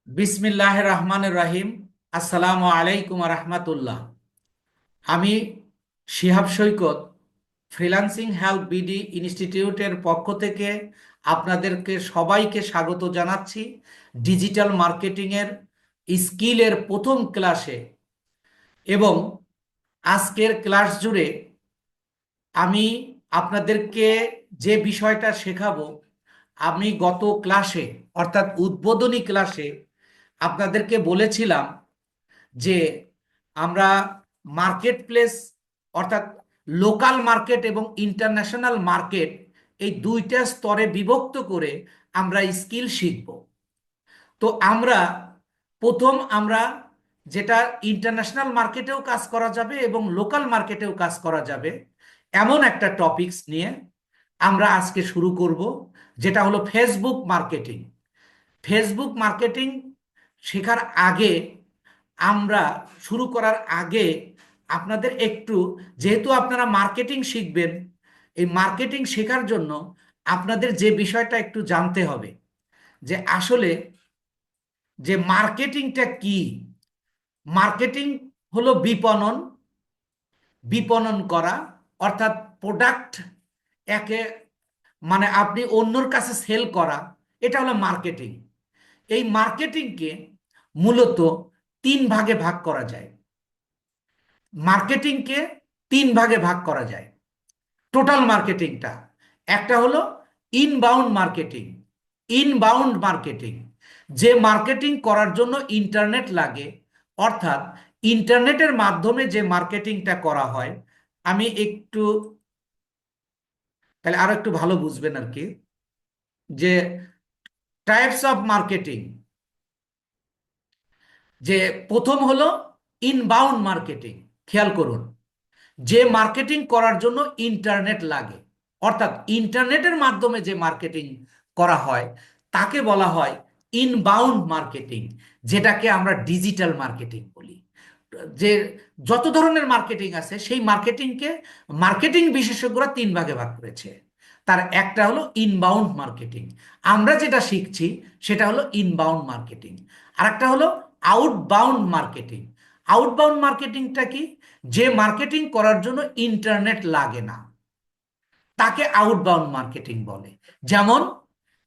বিসমিল্লাহির রহমানির রহিম। আসসালামু আলাইকুম রহমতুল্লাহ। আমি শিহাব সৈকত ফ্রিল্যান্সিং হেল্প বিডি ইনস্টিটিউটের পক্ষ থেকে আপনাদেরকে সবাইকে স্বাগত জানাচ্ছি ডিজিটাল মার্কেটিংয়ের স্কিলের প্রথম ক্লাসে। এবং আজকের ক্লাস জুড়ে আমি আপনাদেরকে যে বিষয়টা শেখাবো, আমি গত ক্লাসে অর্থাৎ উদ্বোধনী ক্লাসে আপনাদেরকে বলেছিলাম যে আমরা মার্কেট প্লেস অর্থাৎ লোকাল মার্কেট এবং ইন্টারন্যাশনাল মার্কেট এই দুইটা স্তরে বিভক্ত করে আমরা স্কিল শিখব। তো আমরা যেটা ইন্টারন্যাশনাল মার্কেটেও কাজ করা যাবে এবং লোকাল মার্কেটেও কাজ করা যাবে এমন একটা টপিকস নিয়ে আমরা আজকে শুরু করব, যেটা হলো ফেসবুক মার্কেটিং। ফেসবুক মার্কেটিং শেখার আগে আমরা শুরু করার আগে আপনাদের একটু, যেহেতু আপনারা মার্কেটিং শিখবেন, এই মার্কেটিং শেখার জন্য আপনাদের যে বিষয়টা একটু জানতে হবে যে আসলে যে মার্কেটিংটা কি। মার্কেটিং হলো বিপণন, বিপণন করা অর্থাৎ প্রোডাক্ট একে মানে আপনি অন্যর কাছে সেল করা, এটা হলো মার্কেটিং। এই মার্কেটিংকে মূলত তিন ভাগে ভাগ করা যায়। মার্কেটিংকে তিন ভাগে ভাগ করা যায় টোটাল মার্কেটিংটা। একটা হলো ইনবাউন্ড মার্কেটিং। ইনবাউন্ড মার্কেটিং যে মার্কেটিং করার জন্য ইন্টারনেট লাগে, অর্থাৎ ইন্টারনেটের মাধ্যমে যে মার্কেটিংটা করা হয়। আমি একটু তাহলে আরো একটু ভালো বুঝবেন আর কি, যে টাইপস অফ মার্কেটিং। যে প্রথম হলো ইনবাউন্ড মার্কেটিং। খেয়াল করুন, যে মার্কেটিং করার জন্য ইন্টারনেট লাগে, অর্থাৎ ইন্টারনেটের মাধ্যমে যে মার্কেটিং করা হয় তাকে বলা হয় ইনবাউন্ড মার্কেটিং, যেটাকে আমরা ডিজিটাল মার্কেটিং বলি। যে যত ধরনের মার্কেটিং আছে সেই মার্কেটিংকে মার্কেটিং বিশেষজ্ঞরা তিন ভাগে ভাগ করেছে। তার একটা হলো ইনবাউন্ড মার্কেটিং, আমরা যেটা শিখছি সেটা হলো ইনবাউন্ড মার্কেটিং। আর একটা হলো আউটবাউন্ড মার্কেটিং। আউটবাউন্ড মার্কেটিংটা কি? যে মার্কেটিং করার জন্য ইন্টারনেট লাগে না তাকে আউটবাউন্ড মার্কেটিং বলে। যেমন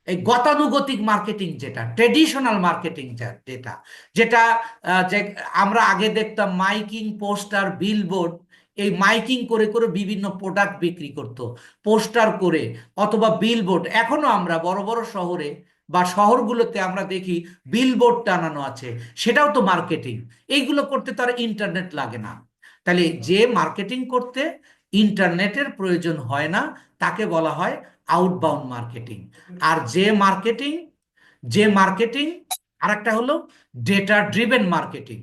এই গতানুগতিক মার্কেটিং, যেটা ট্রেডিশনাল মার্কেটিং, যেটা যেটা যে আমরা আগে দেখতাম মাইকিং, পোস্টার, বিলবোর্ড। এই মাইকিং করে করে বিভিন্ন প্রোডাক্ট বিক্রি করত পোস্টার করে, অথবা বিলবোর্ড। এখনো আমরা বড় বড় শহরে বা শহরগুলোতে আমরা দেখি বিলবোর্ড টানানো আছে, সেটাও তো মার্কেটিং। এইগুলো করতে তার ইন্টারনেট লাগে না। তাহলে যে মার্কেটিং করতে ইন্টারনেটের প্রয়োজন হয় না তাকে বলা হয় আউটবাউন্ড মার্কেটিং। আর যে মার্কেটিং আর একটা হলো data driven marketing.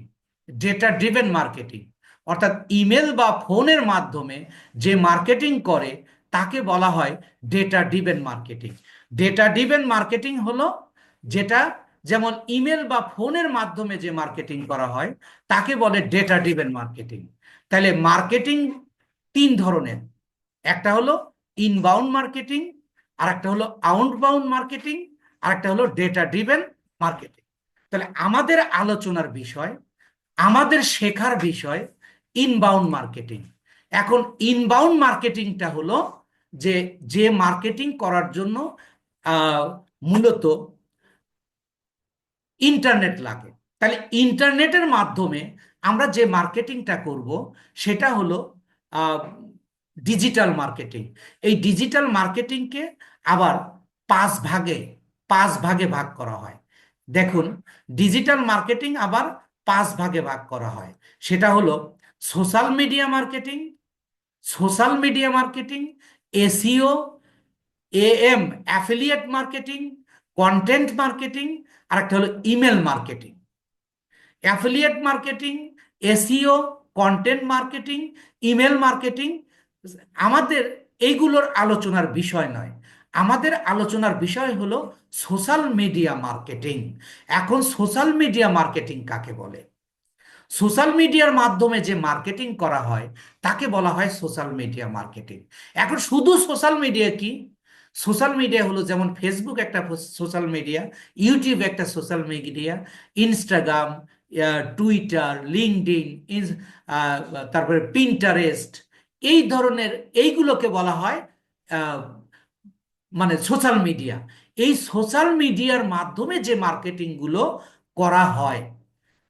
Data driven marketing অর্থাৎ ইমেল বা ফোনের মাধ্যমে যে মার্কেটিং করে তাকে বলা হয় data driven marketing. Data driven marketing হলো যেটা, যেমন ইমেল বা ফোনের মাধ্যমে যে মার্কেটিং করা হয় তাকে বলে ডেটা ড্রিভেন মার্কেটিং। তাহলে মার্কেটিং তিন ধরনের, একটা হলো ইনবাউন্ড মার্কেটিং, আর একটা হলো আউটবাউন্ড মার্কেটিং, আর একটা হলো ডেটা ড্রিভেন মার্কেটিং। তাহলে আমাদের আলোচনার বিষয়, আমাদের শেখার বিষয় ইনবাউন্ড মার্কেটিং। এখন ইনবাউন্ড মার্কেটিংটা হলো যে যে মার্কেটিং করার জন্য মূলত ইন্টারনেট লাগে। তাহলে ইন্টারনেটের মাধ্যমে আমরা যে মার্কেটিংটা করব সেটা হলো ডিজিটাল মার্কেটিং। এই ডিজিটাল মার্কেটিংকে আবার পাঁচ ভাগে পাঁচ ভাগে ভাগ করা হয়। দেখুন, ডিজিটাল মার্কেটিং আবার পাঁচ ভাগে ভাগ করা হয়। সেটা হলো social media marketing, social media marketing, SEO, AM affiliate marketing, content marketing, আর একটা হলো email marketing. Affiliate marketing, SEO, content marketing, email marketing আমাদের এইগুলোর আলোচনার বিষয় নয়। আমাদের আলোচনার বিষয় হলো সোশ্যাল মিডিয়া মার্কেটিং। এখন সোশ্যাল মিডিয়া মার্কেটিং কাকে বলে? সোশ্যাল মিডিয়ার মাধ্যমে যে মার্কেটিং করা হয় তাকে বলা হয় সোশ্যাল মিডিয়া মার্কেটিং। এখন শুধু সোশ্যাল মিডিয়া কি? সোশ্যাল মিডিয়া হলো যেমন ফেসবুক একটা সোশ্যাল মিডিয়া, ইউটিউব একটা social media, Instagram, Twitter, LinkedIn, তারপরে পিন্টারেস্ট, এই ধরনের, এইগুলোকে বলা হয় আহ, মানে সোশ্যাল মিডিয়া। এই সোশ্যাল মিডিয়ার মাধ্যমে যে মার্কেটিংগুলো করা হয়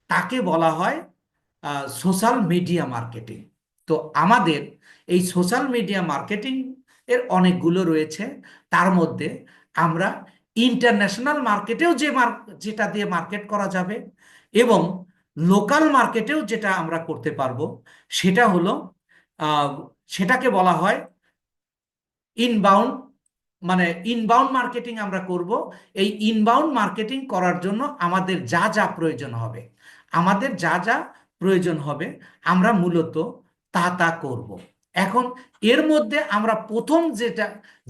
তাকে বলা হয় সোশ্যাল মিডিয়া মার্কেটিং। তো আমাদের এই সোশ্যাল মিডিয়া মার্কেটিং এর অনেকগুলো রয়েছে। তার মধ্যে আমরা ইন্টারন্যাশনাল মার্কেটেও যেটা দিয়ে মার্কেট করা যাবে, এবং লোকাল মার্কেটেও যেটা আমরা করতে পারবো, সেটা হলো আহ, সেটাকে বলা হয় ইনবাউন্ড, মানে ইনবাউন্ড মার্কেটিং আমরা করব। এই ইনবাউন্ড মার্কেটিং করার জন্য আমাদের যা যা প্রয়োজন হবে, আমাদের যা যা প্রয়োজন হবে আমরা মূলত তা তা করব। এখন এর মধ্যে আমরা প্রথম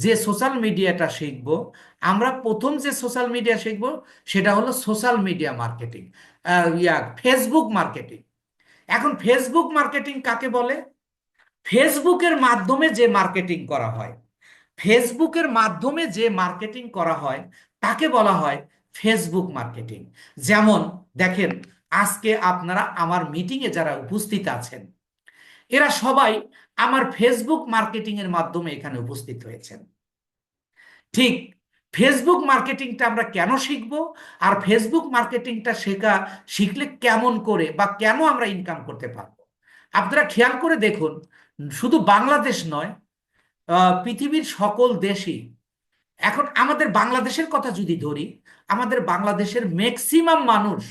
যে সোশ্যাল মিডিয়াটা শিখব, আমরা প্রথম যে সোশ্যাল মিডিয়া শিখব সেটা হলো social media marketing, Facebook marketing. এখন ফেসবুক মার্কেটিং কাকে বলে? ফেসবুকের মাধ্যমে যে মার্কেটিং করা হয়, ফেসবুকের মাধ্যমে যে মার্কেটিং করা হয় তাকে বলা হয় ফেসবুক মার্কেটিং। যেমন দেখেন, আজকে আপনারা আমার মিটিংয়ে যারা উপস্থিত আছেন, এরা সবাই আমার ফেসবুক মার্কেটিং এর মাধ্যমে এখানে উপস্থিত হয়েছেন। ঠিক ফেসবুক মার্কেটিংটা আমরা কেন শিখবো, আর ফেসবুক মার্কেটিংটা শিখলে কেমন করে বা কেন আমরা ইনকাম করতে পারবো, আপনারা খেয়াল করে দেখুন। শুধু বাংলাদেশ নয়, পৃথিবীর সকল দেশই এখন, আমাদের বাংলাদেশের কথা যদি ধরি, আমাদের বাংলাদেশের ম্যাক্সিমাম মানুষ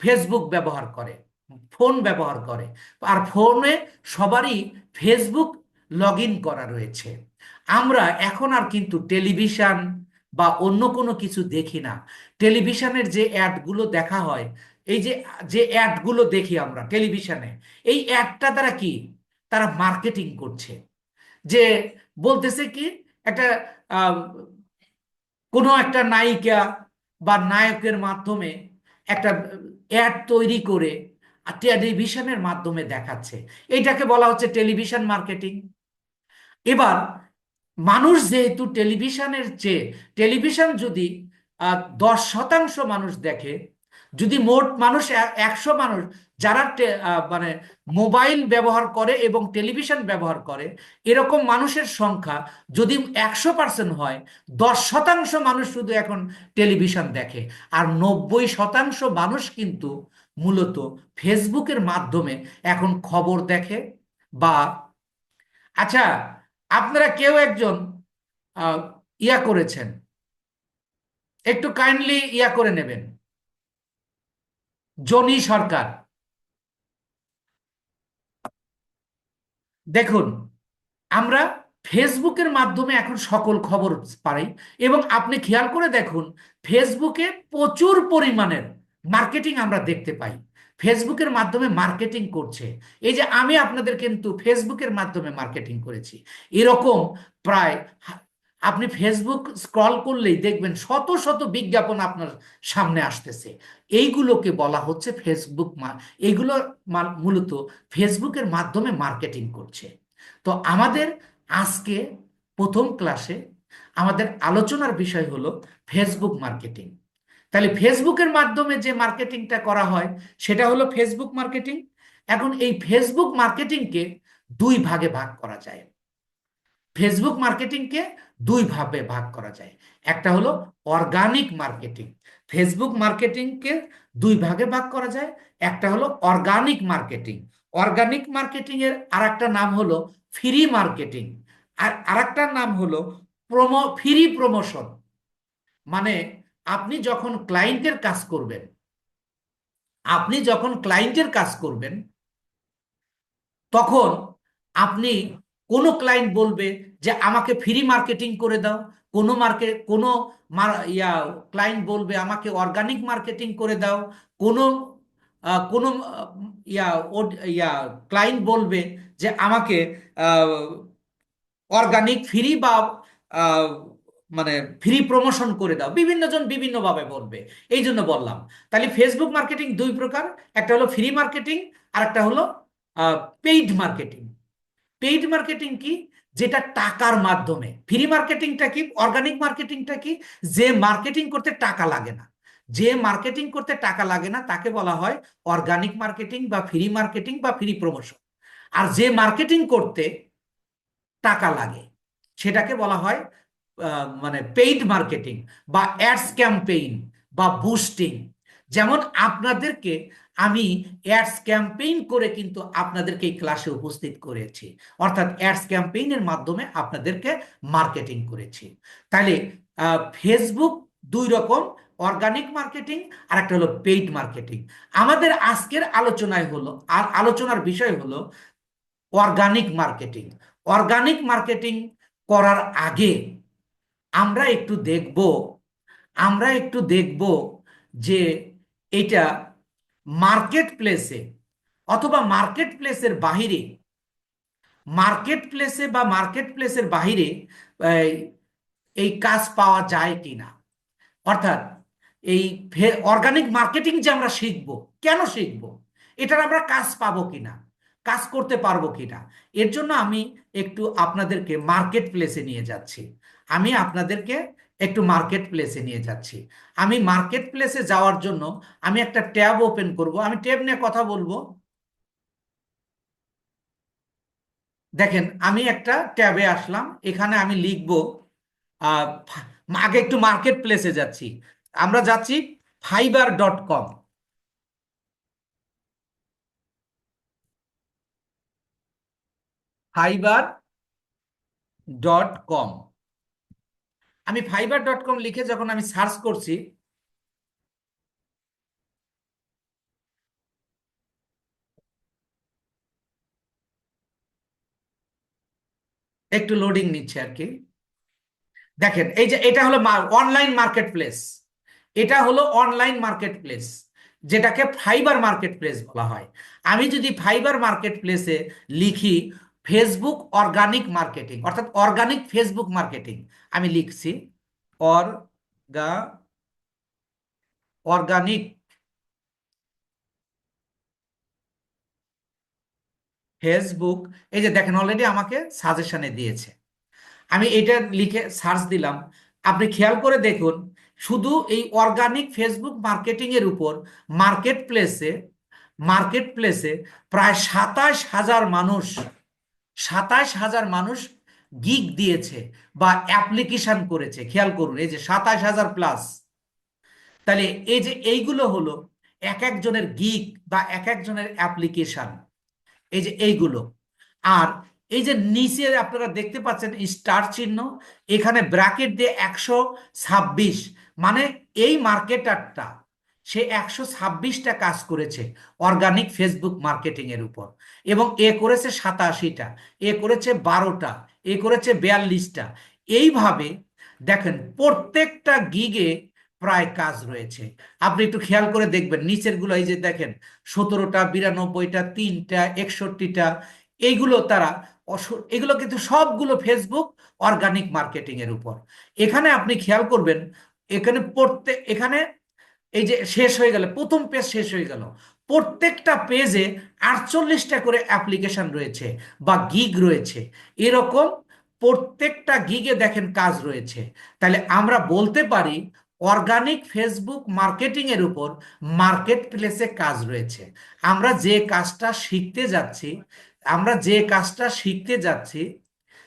ফেসবুক ব্যবহার করে, ফোন ব্যবহার করে। আর ফোনে সবারই ফেসবুক লগ ইন করা রয়েছে। আমরা এখন আর কিন্তু টেলিভিশন বা অন্য কোনো কিছু দেখি না। টেলিভিশনের যে অ্যাডগুলো দেখা হয়, এই যে যে অ্যাডগুলো দেখি আমরা টেলিভিশনে, এই অ্যাডটা তারা কি, তারা মার্কেটিং করছে। যে বলতেছে কি, একটা আহ, কোনো একটা নায়িকা বা নায়কের মাধ্যমে একটা অ্যাড তৈরি করে টেলিভিশনের মাধ্যমে দেখাচ্ছে, এইটাকে বলা হচ্ছে টেলিভিশন মার্কেটিং। এবার মানুষ যেহেতু টেলিভিশনের চেয়ে, টেলিভিশন যদি 10% মানুষ দেখে, যদি মোট মানুষ 100 মানুষ যারা মানে মোবাইল ব্যবহার করে এবং টেলিভিশন ব্যবহার করে, এরকম মানুষের সংখ্যা যদি 100% হয়, 10% মানুষ শুধু এখন টেলিভিশন দেখে, আর 90% মানুষ কিন্তু মূলত ফেসবুকের মাধ্যমে এখন খবর দেখে। বা আচ্ছা, আপনারা কেউ একজন আহ, ইয়া করেছেন, একটু কাইন্ডলি ইয়া করে নেবেন, জনি সরকার। দেখুন, আমরা ফেসবুকের মাধ্যমে এখন সকল খবর পাই, এবং আপনি খেয়াল করে দেখুন, ফেসবুকে প্রচুর পরিমাণের মার্কেটিং আমরা দেখতে পাই। ফেসবুকের মাধ্যমে মার্কেটিং করছে, এই যে আমি আপনাদের কিন্তু ফেসবুকের মাধ্যমে মার্কেটিং করেছি, এরকম প্রায় আপনি ফেসবুক স্ক্রল করলেই দেখবেন শত শত বিজ্ঞাপন আপনার সামনে আসতেছে। এইগুলোকে বলা হচ্ছে ফেসবুক, এইগুলো মূলত ফেসবুকের মাধ্যমে মার্কেটিং করছে। তো আমাদের আজকে প্রথম ক্লাসে আমাদের আলোচনার বিষয় হলো ফেসবুক মার্কেটিং। তাহলে ফেসবুকের মাধ্যমে যে মার্কেটিংটা করা হয় সেটা হলো ফেসবুক মার্কেটিং। এখন এই ফেসবুক মার্কেটিংকে দুই ভাগে ভাগ করা যায়। ফেসবুক মার্কেটিংকে দুই ভাবে ভাগ করা যায়। একটা হলো অর্গানিক মার্কেটিং। ফেসবুক মার্কেটিংকে দুই ভাগে ভাগ করা যায়। একটা হলো অর্গানিক মার্কেটিং। অর্গানিক মার্কেটিং এর আরেকটা নাম হলো ফ্রি মার্কেটিং, আর আরেকটা নাম হলো ফ্রি প্রমোশন। মানে আপনি যখন ক্লায়েন্টের কাজ করবেন, আপনি যখন ক্লায়েন্টের কাজ করবেন তখন আপনি, কোনো ক্লায়েন্ট বলবে যে আমাকে ফ্রি মার্কেটিং করে দাও, কোনো ক্লায়েন্ট বলবে আমাকে অর্গানিক মার্কেটিং করে দাও, কোনো কোনো ইয়া ইয়া ক্লায়েন্ট বলবে যে আমাকে অর্গানিক ফ্রি বা আহ, মানে ফ্রি প্রমোশন করে দাও। বিভিন্ন জন বিভিন্নভাবে বলবে, এই জন্য বললাম। তাহলে ফেসবুক মার্কেটিং দুই প্রকার, একটা হলো ফ্রি মার্কেটিং আর একটা হলো পেইড মার্কেটিং। পেইড মার্কেটিং কি? যেটা টাকার মাধ্যমে। ফ্রি মার্কেটিংটা কি, অর্গানিক মার্কেটিংটা কি, যে মার্কেটিং করতে টাকা লাগে না। যে মার্কেটিং করতে টাকা লাগে না তাকে বলা হয় অর্গানিক মার্কেটিং বা ফ্রি মার্কেটিং বা ফ্রি প্রমোশন। আর যে মার্কেটিং করতে টাকা লাগে সেটাকে বলা হয় মানে পেইড মার্কেটিং বা অ্যাডস ক্যাম্পেইন বা বুস্টিং। যেমন আপনাদেরকে আমি অ্যাডস ক্যাম্পেইন করে কিন্তু আপনাদেরকে এই ক্লাসে উপস্থিত করেছি, অর্থাৎ অ্যাডস ক্যাম্পেইনের মাধ্যমে আপনাদেরকে মার্কেটিং করেছি। তাহলে ফেসবুক দুই রকম, অর্গানিক মার্কেটিং আর একটা হলো পেইড মার্কেটিং। আমাদের আজকের আলোচনায় হলো, আর আলোচনার বিষয় হলো অর্গানিক মার্কেটিং। অর্গানিক মার্কেটিং করার আগে আমরা একটু দেখব আমরা একটু দেখব যে এটা মার্কেট প্লেসে অথবা মার্কেট প্লেসের বাহিরে, মার্কেট প্লেসে বা মার্কেট প্লেসের বাহিরে এই এই কাজ পাওয়া যায় কিনা। অর্থাৎ এই অর্গানিক মার্কেটিং যে আমরা শিখব, কেন শিখব, এটার আমরা কাজ পাবো কিনা, কাজ করতে পারবো কিনা, এর জন্য আমি একটু আপনাদেরকে মার্কেট প্লেসে নিয়ে যাচ্ছি। আমি আপনাদেরকে একটু মার্কেট প্লেসে নিয়ে যাচ্ছি। আমি মার্কেট প্লেসে যাওয়ার জন্য আমি একটা ট্যাব ওপেন করব, আমি ট্যাব নিয়ে কথা বলবো। দেখেন আমি একটা ট্যাবে আসলাম, এখানে আমি লিখব আহ, আগে একটু মার্কেট প্লেসে যাচ্ছি, আমরা যাচ্ছি fiverr.com। fiverr.com, আমি fiverr.com লিখে যখন আমি সার্চ করছি, একটু লোডিং নিচ্ছে আর কি। দেখেন এই যে এটা হলো অনলাইন মার্কেট প্লেস, এটা হলো অনলাইন মার্কেট প্লেস, যেটাকে ফাইবার মার্কেট প্লেস বলা হয়। আমি যদি ফাইবার মার্কেট প্লেসে লিখি ফেসবুক অর্গানিক মার্কেটিং, অর্থাৎ অর্গানিক ফেসবুক মার্কেটিং, আমি লিখছি অর্গা অর্গানিক ফেসবুক, এই যে দেখেন অলরেডি আমাকে সাজেশনে দিয়েছে। আমি এটা লিখে সার্চ দিলাম, আপনি খেয়াল করে দেখুন শুধু এই অর্গানিক ফেসবুক মার্কেটিং এর উপর মার্কেট প্লেসে প্রায় 27,000 মানুষ, 27,000 মানুষ গিগ দিয়েছে বা অ্যাপ্লিকেশন করেছে। খেয়াল করুন এই যে 27,000 প্লাস। তাহলে এই যে এইগুলো হলো এক একজনের গিগ বা এক একজনের অ্যাপ্লিকেশন, এই যে এইগুলো। আর এই যে নিচে আপনারা দেখতে পাচ্ছেন স্টার চিহ্ন, এখানে ব্র্যাকেট দিয়ে 126, মানে এই মার্কেটারটা সে 126টা কাজ করেছে অর্গানিক ফেসবুক মার্কেটিং এর উপর, এবং এ করেছে 87টা, এ করেছে 12টা, এ করেছে 42টা। এইভাবে দেখেন প্রত্যেকটা গিগে প্রায় কাজ রয়েছে। আপনি একটু খেয়াল করে দেখবেন নিচের গুলো, এই যে দেখেন 17টা, 92টা, 3টা, 61টা, এইগুলো তারা এগুলো কিন্তু সবগুলো ফেসবুক অর্গানিক মার্কেটিং এর উপর। এখানে আপনি খেয়াল করবেন, এখানে এই যে শেষ হয়ে গেল, প্রথম পেজ শেষ হয়ে গেল, প্রত্যেকটা পেজে 48টা করে অ্যাপ্লিকেশন রয়েছে বা গিগ রয়েছে, এরকম প্রত্যেকটা গিগে দেখেন কাজ রয়েছে। তাহলে আমরা বলতে পারি অর্গানিক ফেসবুক মার্কেটিং এর উপর মার্কেট প্লেসে কাজ রয়েছে। আমরা যে কাজটা শিখতে যাচ্ছি আমরা যে কাজটা শিখতে যাচ্ছি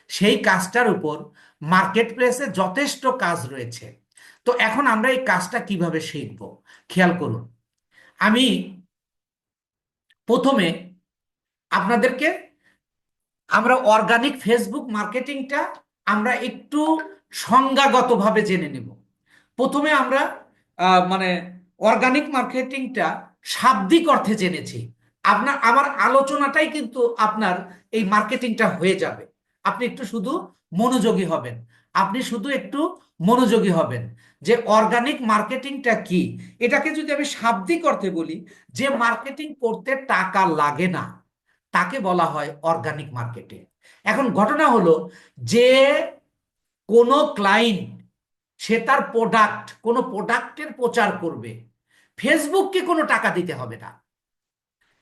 সেই কাজটার উপর মার্কেট প্লেসে যথেষ্ট কাজ রয়েছে। তো এখন আমরা এই কাজটা কিভাবে শিখব, খেয়াল করুন। আমি প্রথমে আপনাদেরকে, আমরা অর্গানিক ফেসবুক মার্কেটিংটা আমরা একটু সংজ্ঞাগতভাবে জেনে নেব। প্রথমে আমরা মানে অর্গানিক মার্কেটিংটা শাব্দিক অর্থে জেনেছি। আমার আলোচনাটাই কিন্তু আপনার এই মার্কেটিংটা হয়ে যাবে। আপনি একটু শুধু মনোযোগী হবেন, আপনি শুধু একটু মনোযোগী হবেন যে অর্গানিক মার্কেটিংটা কি। এটাকে যদি আমি শাব্দিক অর্থে বলি, যে মার্কেটিং করতে টাকা লাগে না তাকে বলা হয় অর্গানিক মার্কেটিং। এখন ঘটনা হলো যে কোনো ক্লায়েন্ট সে তার কোনো প্রোডাক্টের প্রচার করবে, ফেসবুককে কোনো টাকা দিতে হবে না,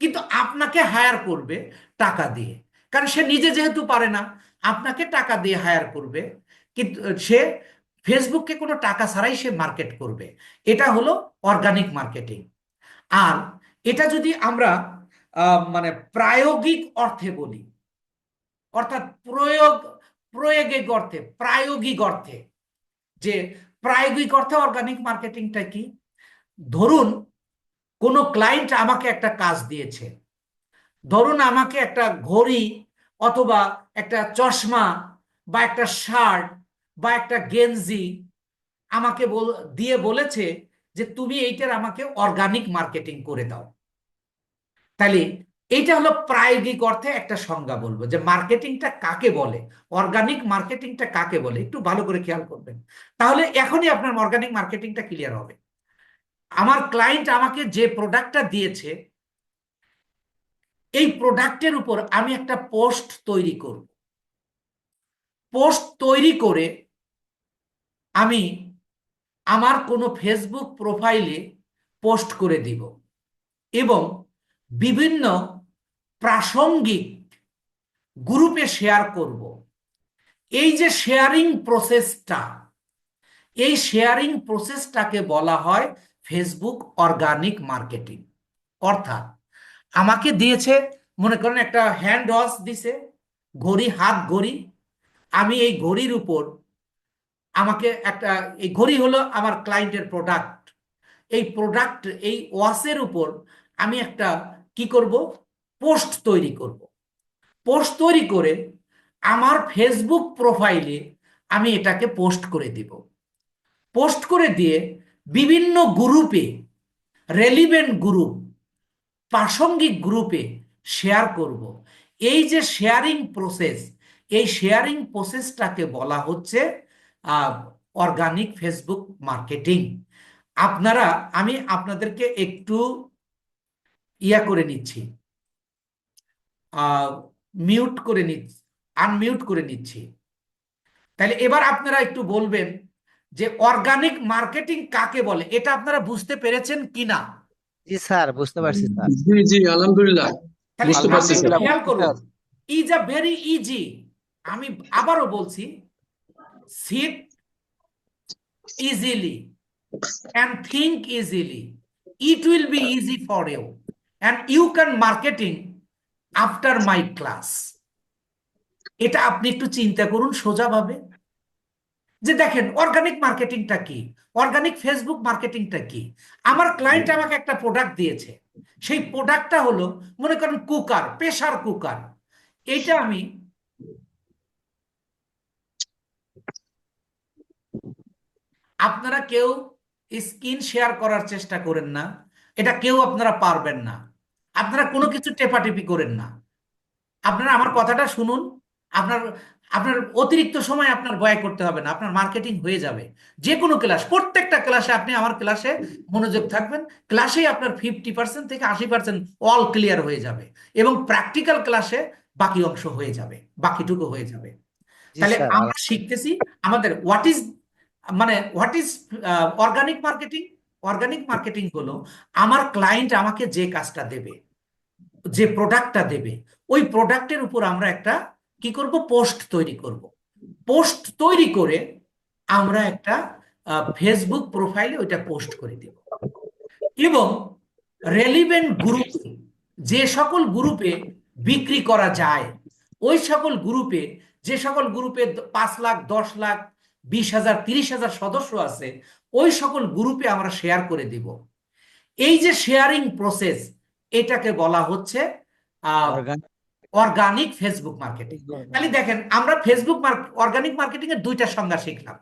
কিন্তু আপনাকে হায়ার করবে টাকা দিয়ে, কারণ সে নিজে যেহেতু পারে না। আপনাকে টাকা দিয়ে হায়ার করবে, কিন্তু সে ফেসবুককে কোনো টাকা ছাড়াই সে মার্কেট করবে। এটা হলো অর্গানিক মার্কেটিং। আর এটা যদি আমরা মানে প্রায়োগিক অর্থে বলি, অর্থাৎ প্রয়োগিক অর্থে, প্রায়োগিক অর্থে, যে প্রায়োগিক অর্থে অর্গানিক মার্কেটিংটা কি? ধরুন কোনো ক্লায়েন্ট আমাকে একটা কাজ দিয়েছে, ধরুন আমাকে একটা ঘড়ি অথবা একটা চশমা বা একটা শার্ট বা একটা গেঞ্জি আমাকে দিয়ে বলেছে যে তুমি এইটার আমাকে অর্গানিক মার্কেটিং করে দাও। তাহলে এইটা হলো প্রায়োগিক অর্থে একটা সংজ্ঞা, বলবো যে মার্কেটিংটা কাকে বলে, অর্গানিক মার্কেটিংটা কাকে বলে, একটু ভালো করে খেয়াল করবেন। তাহলে এখনই আপনার অর্গানিক মার্কেটিংটা ক্লিয়ার হবে। আমার ক্লায়েন্ট আমাকে যে প্রোডাক্টটা দিয়েছে, এই প্রোডাক্টের উপর আমি একটা পোস্ট তৈরি করব। পোস্ট তৈরি করে আমি আমার কোনো ফেসবুক প্রোফাইলে পোস্ট করে দিব এবং বিভিন্ন প্রাসঙ্গিক গ্রুপে শেয়ার করব। এই যে শেয়ারিং প্রসেসটা, এই শেয়ারিং প্রসেসটাকে বলা হয় ফেসবুক অর্গানিক মার্কেটিং। অর্থাৎ আমাকে দিয়েছে, মনে করেন একটা হ্যান্ড ওয়াচ দিছে, ঘড়ি, হাত ঘড়ি, আমি এই ঘড়ির উপর আমাকে একটা, এই ঘড়ি হলো আমার ক্লায়েন্টের প্রোডাক্ট, এই প্রোডাক্ট, এই ওয়াচের উপর আমি একটা কি করব, পোস্ট তৈরি করব। পোস্ট তৈরি করে আমার ফেসবুক প্রোফাইলে আমি এটাকে পোস্ট করে দিব। পোস্ট করে দিয়ে বিভিন্ন গ্রুপে, রেলিভেন্ট গ্রুপ, প্রাসঙ্গিক গ্রুপে শেয়ার করব। এই যে শেয়ারিং প্রসেস, এই শেয়ারিং প্রসেসটাকে বলা হচ্ছে অর্গানিক ফেসবুক মার্কেটিং। আপনারা, আমি আপনাদেরকে একটু করে নিচ্ছি, মিউট করে নিচ্ছি, আনমিউট করে নিচ্ছি। তাহলে এবার আপনারা একটু বলবেন যে অর্গানিক মার্কেটিং কাকে বলে, এটা আপনারা বুঝতে পেরেছেন কিনা? জি স্যার, বুঝতে পারছি স্যার। জি জি, আলহামদুলিল্লাহ তাহলে বুঝতে আপনি পারছি একটু স্যার। আলহামদুলিল্লাহ খেয়াল বুঝছি করুন, sir. Is a very easy. আমি আবারও বলছি, sit easily and think easily. It will be easy for you and you can marketing after my class. এটা আপনি একটু চিন্তা করুন সোজাভাবে, যে দেখেন অর্গানিক মার্কেটিংটা কি, অর্গানিক ফেসবুক মার্কেটিংটা কি। আমার ক্লায়েন্ট আমাকে একটা প্রোডাক্ট দিয়েছে, সেই প্রোডাক্টটা হলো মনে করেন কুকার, প্রেসার কুকার। এইটা আমি, আপনারা কেউ স্ক্রিন শেয়ার করার চেষ্টা করেন না, এটা কেউ আপনারা পারবেন না। আপনারা কোনো কিছু টেপাটেপি করেন না, আপনারা আমার কথাটা শুনুন। আপনার আপনার অতিরিক্ত সময় আপনার ব্যয় করতে হবে না, আপনার মার্কেটিং হয়ে যাবে। যে কোনো ক্লাস, প্রত্যেকটা ক্লাসে আপনি আমার ক্লাসে মনোযোগ থাকবেন, ক্লাসেই আপনার 50% থেকে 80% অল ক্লিয়ার হয়ে যাবে এবং প্র্যাকটিক্যাল ক্লাসে বাকি অংশ হয়ে যাবে, বাকিটুকু হয়ে যাবে। জি তাহলে স্যার। আমরা শিখতেছি আমাদের what is organic marketing. Organic marketing হলো আমার ক্লায়েন্ট আমাকে যে কাজটা দেবে, যে প্রোডাক্টটা দেবে, ওই প্রোডাক্টের উপর আমরা একটা কি করব, পোস্ট তৈরি করব। পোস্ট তৈরি করে আমরা একটা ফেসবুক প্রোফাইলে ওইটা পোস্ট করে দেব এবং রেলিভেন্ট গ্রুপে, যে সকল গ্রুপে বিক্রি করা যায়, ওই সকল গ্রুপে, যে সকল গ্রুপে 5 লাখ, 10 লাখ, 20,000, 30,000 সদস্য আছে, ওই সকল গ্রুপে আমরা শেয়ার করে দিব। এই যে শেয়ারিং প্রসেস, এটাকে বলা হচ্ছে অর্গানিক অর্গানিক ফেসবুক মার্কেটিং। তাহলে দেখেন আমরা ফেসবুক অর্গানিক মার্কেটিং এর দুইটা সংজ্ঞা শিখলাম।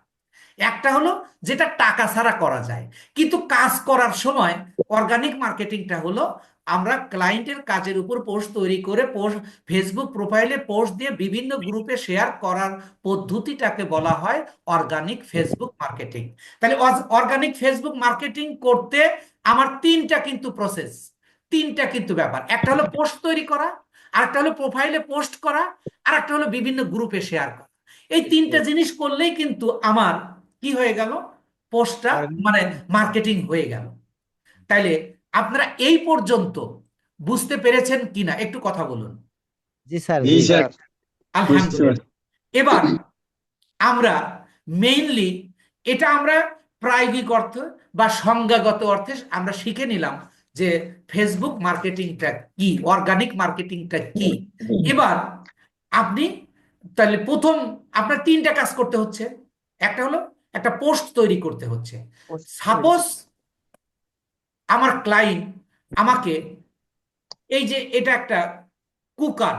একটা হলো যেটা টাকা ছাড়া করা যায়, কিন্তু কাজ করার সময় অর্গানিক মার্কেটিংটা হলো আমরা ক্লায়েন্টের কাজের উপর পোস্ট তৈরি করে পোস্ট, ফেসবুক প্রোফাইলে পোস্ট দিয়ে বিভিন্ন গ্রুপে শেয়ার করার পদ্ধতিটাকে বলা হয় অর্গানিক ফেসবুক মার্কেটিং। তাহলে অর্গানিক ফেসবুক মার্কেটিং করতে আমার তিনটা কিন্তু প্রসেস, তিনটা কিন্তু ব্যাপার। একটা হলো পোস্ট তৈরি করা, আরেকটা হলো প্রোফাইলে পোস্ট করা, আর একটা হলো বিভিন্ন গ্রুপে শেয়ার করা। এই তিনটা জিনিস করলেই কিন্তু আমার কি হয়ে গেল, পোস্টটা মানে মার্কেটিং হয়ে গেল। তাইলে আপনারা এই পর্যন্ত বুঝতে পেরেছেন কিনা একটু কথা বলুন। জি স্যার, জি জি স্যার, স্যার। বুঝতে আলহামদুলিল্লাহ। পারছি। এবার আমরা মেইনলি এটা আমরা প্রায়োগিক অর্থে বা সংজ্ঞাগত অর্থে আমরা শিখে নিলাম যে ফেসবুক মার্কেটিংটা কি, অর্গানিক মার্কেটিংটা কি। এবার আপনি তাহলে প্রথম আপনার তিনটা কাজ করতে হচ্ছে। একটা হলো একটা পোস্ট তৈরি করতে হচ্ছে। সাপোজ আমার ক্লায়েন্ট আমাকে এই যে এটা একটা কুকার,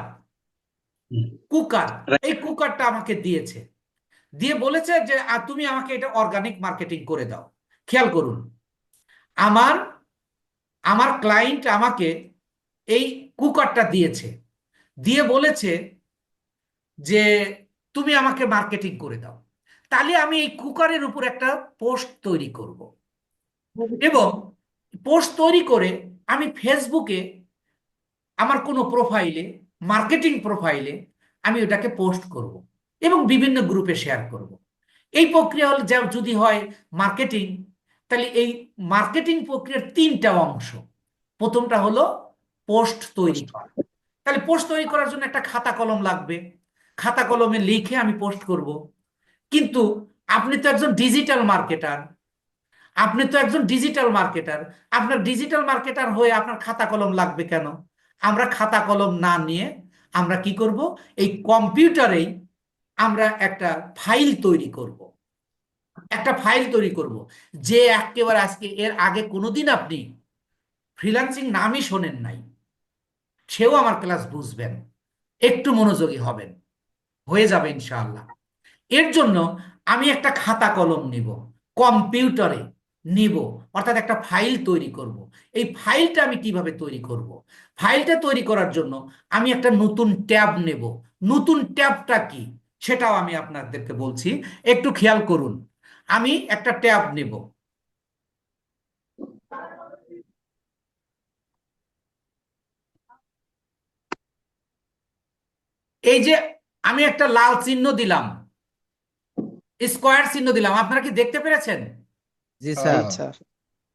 কুকার এই কুকারটা আমাকে দিয়েছে, দিয়ে বলেছে যে তুমি আমাকে এটা অর্গানিক মার্কেটিং করে দাও। খেয়াল করুন, আমার আমার ক্লায়েন্ট আমাকে এই কুকারটা দিয়েছে, দিয়ে বলেছে যে তুমি আমাকে মার্কেটিং করে দাও। তাহলে আমি এই কুকারের উপর একটা পোস্ট তৈরি করব, এবং পোস্ট তৈরি করে আমি ফেসবুকে আমার কোনো প্রোফাইলে, মার্কেটিং প্রোফাইলে আমি ওটাকে পোস্ট করব এবং বিভিন্ন গ্রুপে শেয়ার করব। এই প্রক্রিয়া হল যদি হয় মার্কেটিং, তাহলে এই মার্কেটিং প্রক্রিয়ার তিনটা অংশ। প্রথমটা হলো পোস্ট তৈরি করা। তাহলে পোস্ট তৈরি করার জন্য একটা খাতা কলম লাগবে, খাতা কলমে লিখে আমি পোস্ট করব। কিন্তু আপনি তো একজন ডিজিটাল মার্কেটার, আপনি তো একজন ডিজিটাল মার্কেটার, আপনার ডিজিটাল মার্কেটার হয়ে আপনার খাতা কলম লাগবে কেন? আমরা খাতা কলম না নিয়ে আমরা কি করব, এই কম্পিউটারেই আমরা একটা ফাইল তৈরি করব, একটা ফাইল তৈরি করব। যে একেবারে আজকে এর আগে কোনোদিন আপনি ফ্রিল্যান্সিং নামই শোনেন নাই, সেও আমার ক্লাস বুঝবেন, একটু মনোযোগী হবেন, হয়ে যাবে ইনশাআল্লাহ। এর জন্য আমি একটা খাতা কলম নিব, কম্পিউটারে নিব, অর্থাৎ একটা ফাইল তৈরি করব। এই ফাইলটা আমি কিভাবে তৈরি করব? ফাইলটা তৈরি করার জন্য আমি একটা নতুন ট্যাব নেব। নতুন ট্যাবটা কি সেটাও আমি আপনাদেরকে বলছি, একটু খেয়াল করুন। আমি একটা ট্যাব নেব, এই যে আমি একটা লাল চিহ্ন দিলাম, স্কোয়ার চিহ্ন দিলাম, আপনারা কি দেখতে পেরেছেন? জি স্যার। আচ্ছা।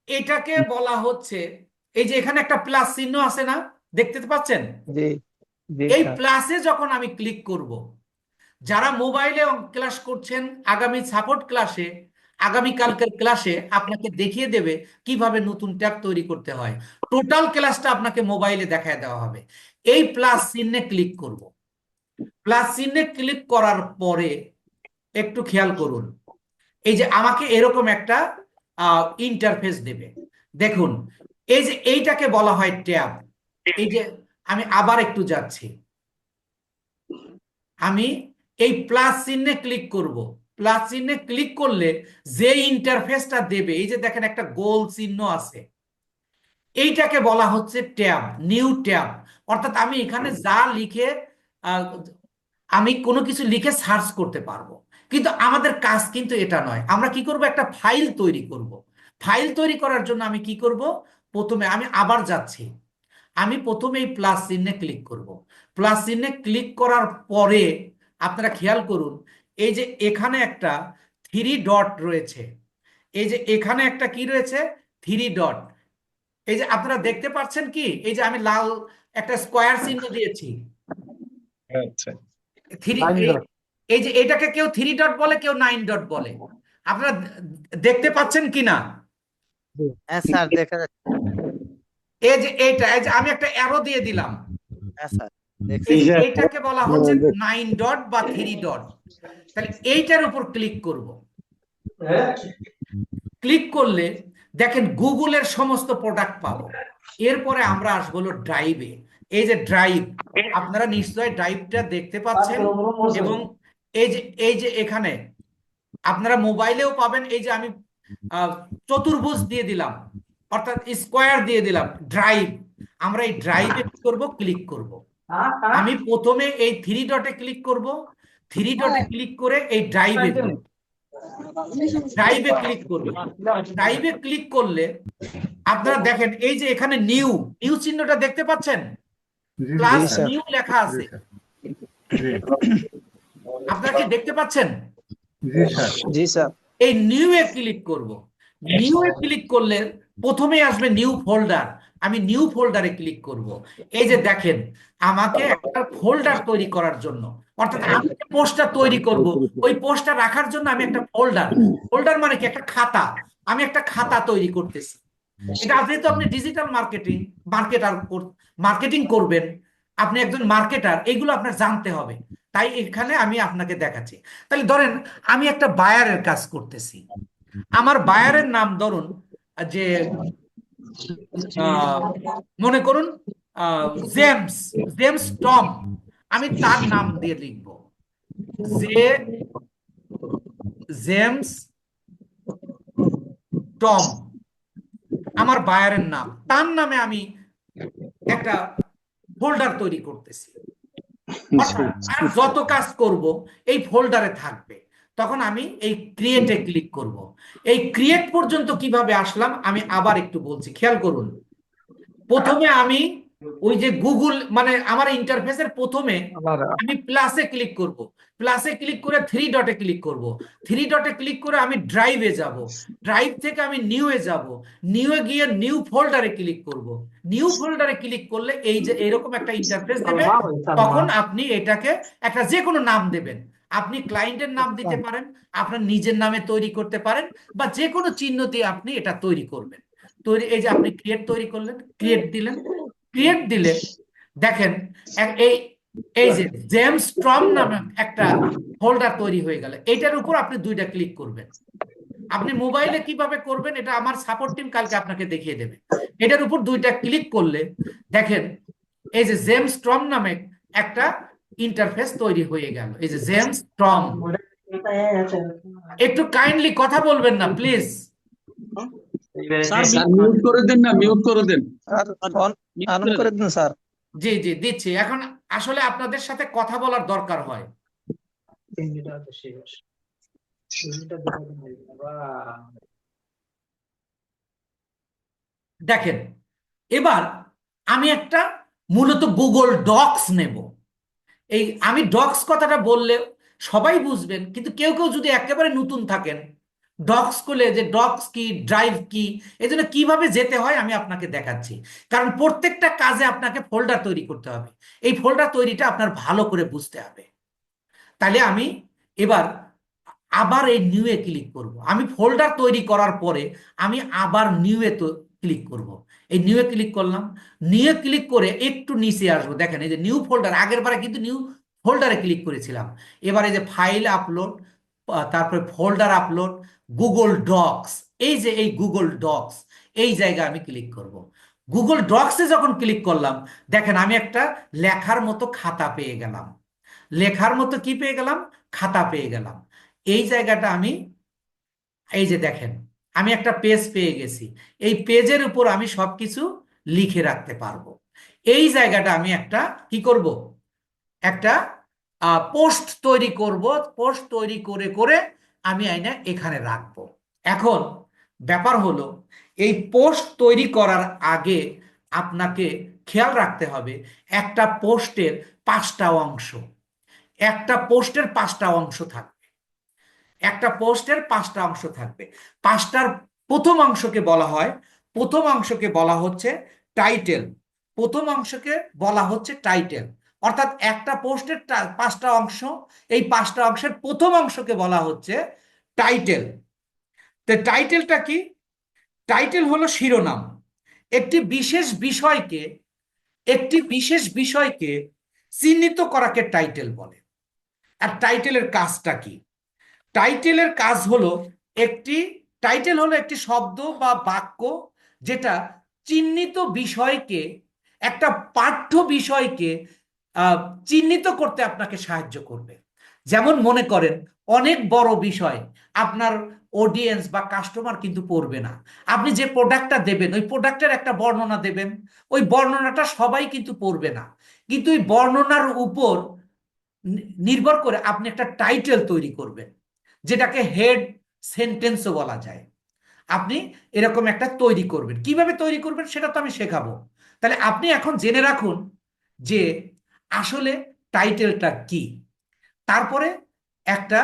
এটাকে বলা হচ্ছে, এই যে এখানে একটা প্লাস চিহ্ন আছে না, দেখতে পাচ্ছেন? জি জি এই স্যার। প্লাসে যখন আমি ক্লিক করব, যারা মোবাইলে ক্লাস করছেন, আগামী সাপোর্ট ক্লাসে, আগামী কালকের ক্লাসে আপনাকে দেখিয়ে দেবে কিভাবে নতুন ট্যাব তৈরি করতে হয়। টোটাল ক্লাসটা আপনাকে মোবাইলে দেখায় দেওয়া হবে। এই প্লাস চিহ্নে ক্লিক করব। প্লাস চিহ্নে ক্লিক করার পরে একটু খেয়াল করুন, এই যে আমাকে এরকম একটা ইন্টারফেস দেবে। দেখুন, এই যে এইটাকে বলা হয় ট্যাব। এই যে আমি আবার একটু যাচ্ছি, আমি এই প্লাস চিহ্নে ক্লিক করব। প্লাস চিহ্নে ক্লিক করলে যে ইন্টারফেসটা দেবে, এই যে দেখেন একটা গোল চিহ্ন আছে, এইটাকে বলা হচ্ছে ট্যাব, নিউ ট্যাব। অর্থাৎ আমি এখানে যা লিখে আহ, আমি কোনো কিছু লিখে সার্চ করতে পারবো। কিন্তু আমাদের কাজ কিন্তু এটা নয়। আমরা কি করব, একটা ফাইল তৈরি করব। ফাইল তৈরি করার জন্য আমি কি করব, প্রথমে আমি আবার যাচ্ছি, আমি প্রথমে এই প্লাস চিহ্নে ক্লিক করব। প্লাস চিহ্নে ক্লিক করার পরে আপনারা খেয়াল করুন, এই যে এখানে একটা থ্রি ডট রয়েছে, এই যে এখানে একটা কি রয়েছে, থ্রি ডট। এই যে আপনারা দেখতে পাচ্ছেন কি, এই যে আমি লাল একটা স্কোয়ার চিহ্ন দিয়েছি, আচ্ছা। থ্রি, নাইন এই ডট। এই যে এটাকে কেউ থ্রি ডট বলে, কেউ নাইন ডট বলে। আপনারা দেখতে পাচ্ছেন কি না? হ্যাঁ স্যার, দেখা যাচ্ছে। এই যে এইটা, এই যে আমি একটা অ্যারো দিয়ে দিলাম, হ্যাঁ স্যার, এই দেখছি। যে এইটাকে বলা হচ্ছে নাইন ডট বা থ্রি ডট। তাহলে এইটার উপর ক্লিক করব। ক্লিক করলে দেখেন গুগলের সমস্ত প্রোডাক্ট পাবো। এরপরে আমরা আসবো হলো ড্রাইভে। এই যে ড্রাইভ, আপনারা নিশ্চয়ই ড্রাইভটা দেখতে পাচ্ছেন। এবং এই যে এখানে আপনারা মোবাইলেও পাবেন। এই যে আমি চতুর্ভুজ দিয়ে দিলাম, অর্থাৎ স্কোয়ার দিয়ে দিলাম, ড্রাইভ। আমরা এই ড্রাইভে কি করব, ক্লিক করব। আমি প্রথমে এই থ্রি ডটে ক্লিক করব, থ্রি ডটে ক্লিক করে এই ড্রাইভে যাব, ড্রাইভে ক্লিক করব। ড্রাইভে ক্লিক করলে আপনারা দেখেন এই যে এখানে নিউ, নিউ চিহ্নটা দেখতে পাচ্ছেন, প্লাস জি স্যার। নিউ লেখা আছে। আপনারা কি দেখতে পাচ্ছেন? জি স্যার। এই নিউ এ ক্লিক করব। নিউ এ ক্লিক করলে প্রথমে আসবে নিউ ফোল্ডার। আমি নিউ ফোল্ডারে ক্লিক করব। এই যে দেখেন, আমাকে একটা ফোল্ডার তৈরি করার জন্য অর্থাৎ আমি যে পোস্টটা তৈরি করব, ওই পোস্টটা রাখার জন্য আমি একটা ফোল্ডার মানে কি, একটা খাতা, আমি একটা খাতা তৈরি করতেছি। এটা যেহেতু আপনি ডিজিটাল মার্কেটিং করবেন, আপনি একজন মার্কেটার, এগুলো আপনার জানতে হবে। তাই এখানে আমি আপনাকে দেখাচ্ছি। তাহলে ধরেন আমি একটা বায়ারের কাজ করতেছি, আমার বায়ারের নাম ধরুন যে আহ, মনে করুন আহ, জেমস জেমস টম, আমি তার নাম দিয়ে লিখবো যে জেমস টম, আমার বায়ারের নাম, তার নামে আমি একটা ফোল্ডার তৈরি করতেছি। অর্থাৎ আর যত কাজ করব এই ফোল্ডারে থাকবে। তখন আমি এই ক্রিয়েটে ক্লিক করব। এই ক্রিয়েট পর্যন্ত কিভাবে আসলাম আমি আবার একটু বলছি, খেয়াল করুন। প্রথমে আমি ওই যে গুগল মানে আমার ইন্টারফেসের প্রথমে আবার আমি প্লাসে ক্লিক করব, প্লাসে ক্লিক করে থ্রি ডটে ক্লিক করব, থ্রি ডটে ক্লিক করে আমি ড্রাইভে যাব, ড্রাইভ থেকে আমি নিউয়ে যাব, নিউয়ে গিয়ে নিউ ফোল্ডারে ক্লিক করব। নিউ ফোল্ডারে ক্লিক করলে এই যে এরকম একটা ইন্টারফেস দেবে। তখন আপনি এটাকে একটা যে কোনো নাম দেবেন, আপনি ক্লায়েন্টের নাম দিতে পারেন, আপনার নিজের নামে তৈরি করতে পারেন, বা যে কোনো চিহ্ন দিয়ে আপনি এটা তৈরি করবেন। তৈরি, এই যে আপনি ক্রিয়েট তৈরি করলেন, ক্রিয়েট দিলেন, ক্রিয়েট দিলে দেখেন এই এই যে জেমস ট্রম নামে একটা ফোল্ডার তৈরি হয়ে গেল। এটার উপর আপনি দুইটা ক্লিক করবেন। আপনি মোবাইলে কিভাবে করবেন এটা আমার সাপোর্ট টিম কালকে আপনাকে দেখিয়ে দেবে। এটার উপর দুইটা ক্লিক করলে দেখেন এই যে জেমস ট্রম নামে একটা ইন্টারফেস তৈরি হয়ে গেল। এই যে জেমস ট্রম, একটু কাইন্ডলি কথা বলবেন না প্লিজ। স্যার মিউট করে দেন না, মিউট করে দেন। স্যার অন করে দিন স্যার। জি জি দিচ্ছি। এখন আসলে আপনাদের সাথে কথা বলার দরকার হয়। দেখেন এবার আমি একটা মূলত গুগল ডক্স নেব। এই আমি ডক্স কথাটা বললে সবাই বুঝবেন, কিন্তু কেউ কেউ যদি একেবারে নতুন থাকেন, ডক্স করলে যে ডক্স কি, ড্রাইভ কি, এই জন্য কিভাবে যেতে হয় আমি আপনাকে দেখাচ্ছি। কারণ প্রত্যেকটা কাজে আপনাকে ফোল্ডার তৈরি করতে হবে, এই ফোল্ডার তৈরিটা আপনার ভালো করে বুঝতে হবে। তাহলে আমি এবার আবার এই নিউয়ে ক্লিক করব। আমি ফোল্ডার তৈরি করার পরে আমি আবার নিউয়ে তো ক্লিক করব। এই নিউয়ে ক্লিক করলাম, নিউয়ে ক্লিক করে একটু নিচে আসবো। দেখেন এই যে নিউ ফোল্ডার, আগের বারে কিন্তু নিউ ফোল্ডারে ক্লিক করেছিলাম। এবারে যে ফাইল আপলোড, তারপরে ফোল্ডার আপলোড, গুগল ডক্স, এই যে এই গুগল ডক্স, এই জায়গায় আমি ক্লিক করব। গুগল ডক্সে যখন ক্লিক করলাম দেখেন আমি একটা লেখার মতো খাতা পেয়ে গেলাম। লেখার মতো কি পেয়ে গেলাম? খাতা পেয়ে গেলাম। এই জায়গাটা আমি, এই যে দেখেন আমি একটা পেজ পেয়ে গেছি। এই পেজের উপর আমি সবকিছু লিখে রাখতে পারবো। এই জায়গাটা আমি একটা কি করব, একটা পোস্ট তৈরি করব। পোস্ট তৈরি করে করে আমি আইনা এখানে রাখবো। এখন ব্যাপার হলো এই পোস্ট তৈরি করার আগে আপনাকে খেয়াল রাখতে হবে একটা পোস্টের 5টা অংশ, একটা পোস্টের 5টা অংশ থাকবে, একটা পোস্টের 5টা অংশ থাকবে। 5টার প্রথম অংশকে বলা হয়, প্রথম অংশকে বলা হচ্ছে টাইটেল। প্রথম অংশকে বলা হচ্ছে টাইটেল। অর্থাৎ একটা পোস্টের 5টা অংশ, এই 5টা অংশের প্রথম অংশকে বলা হচ্ছে টাইটেল। তো টাইটেলটা কি? টাইটেল হলো শিরোনাম। একটি বিশেষ বিষয়কে, একটি বিশেষ বিষয়কে চিহ্নিত করাকে টাইটেল বলে। আর টাইটেলের কাজটা কি? টাইটেলের কাজ হলো একটি, টাইটেল হলো একটি শব্দ বা বাক্য যেটা চিহ্নিত বিষয়কে, একটা পাঠ্য বিষয়কে চিহ্নিত করতে আপনাকে সাহায্য করবে। যেমন মনে করেন অনেক বড় বিষয় আপনার অডিয়েন্স বা কাস্টমার কিন্তু পড়বে না। আপনি যে প্রোডাক্টটা দেবেন ওই প্রোডাক্টের একটা বর্ণনা দেবেন, ওই বর্ণনাটা সবাই কিন্তু পড়বে না। কিন্তু এই বর্ণনার উপর নির্ভর করে আপনি একটা টাইটেল তৈরি করবেন, যেটাকে হেড সেন্টেন্সও বলা যায়। আপনি এরকম একটা তৈরি করবেন। কিভাবে তৈরি করবেন সেটা তো আমি শেখাবো। তাহলে আপনি এখন জেনে রাখুন যে আসলে টাইটেলটা কি। তারপরে একটা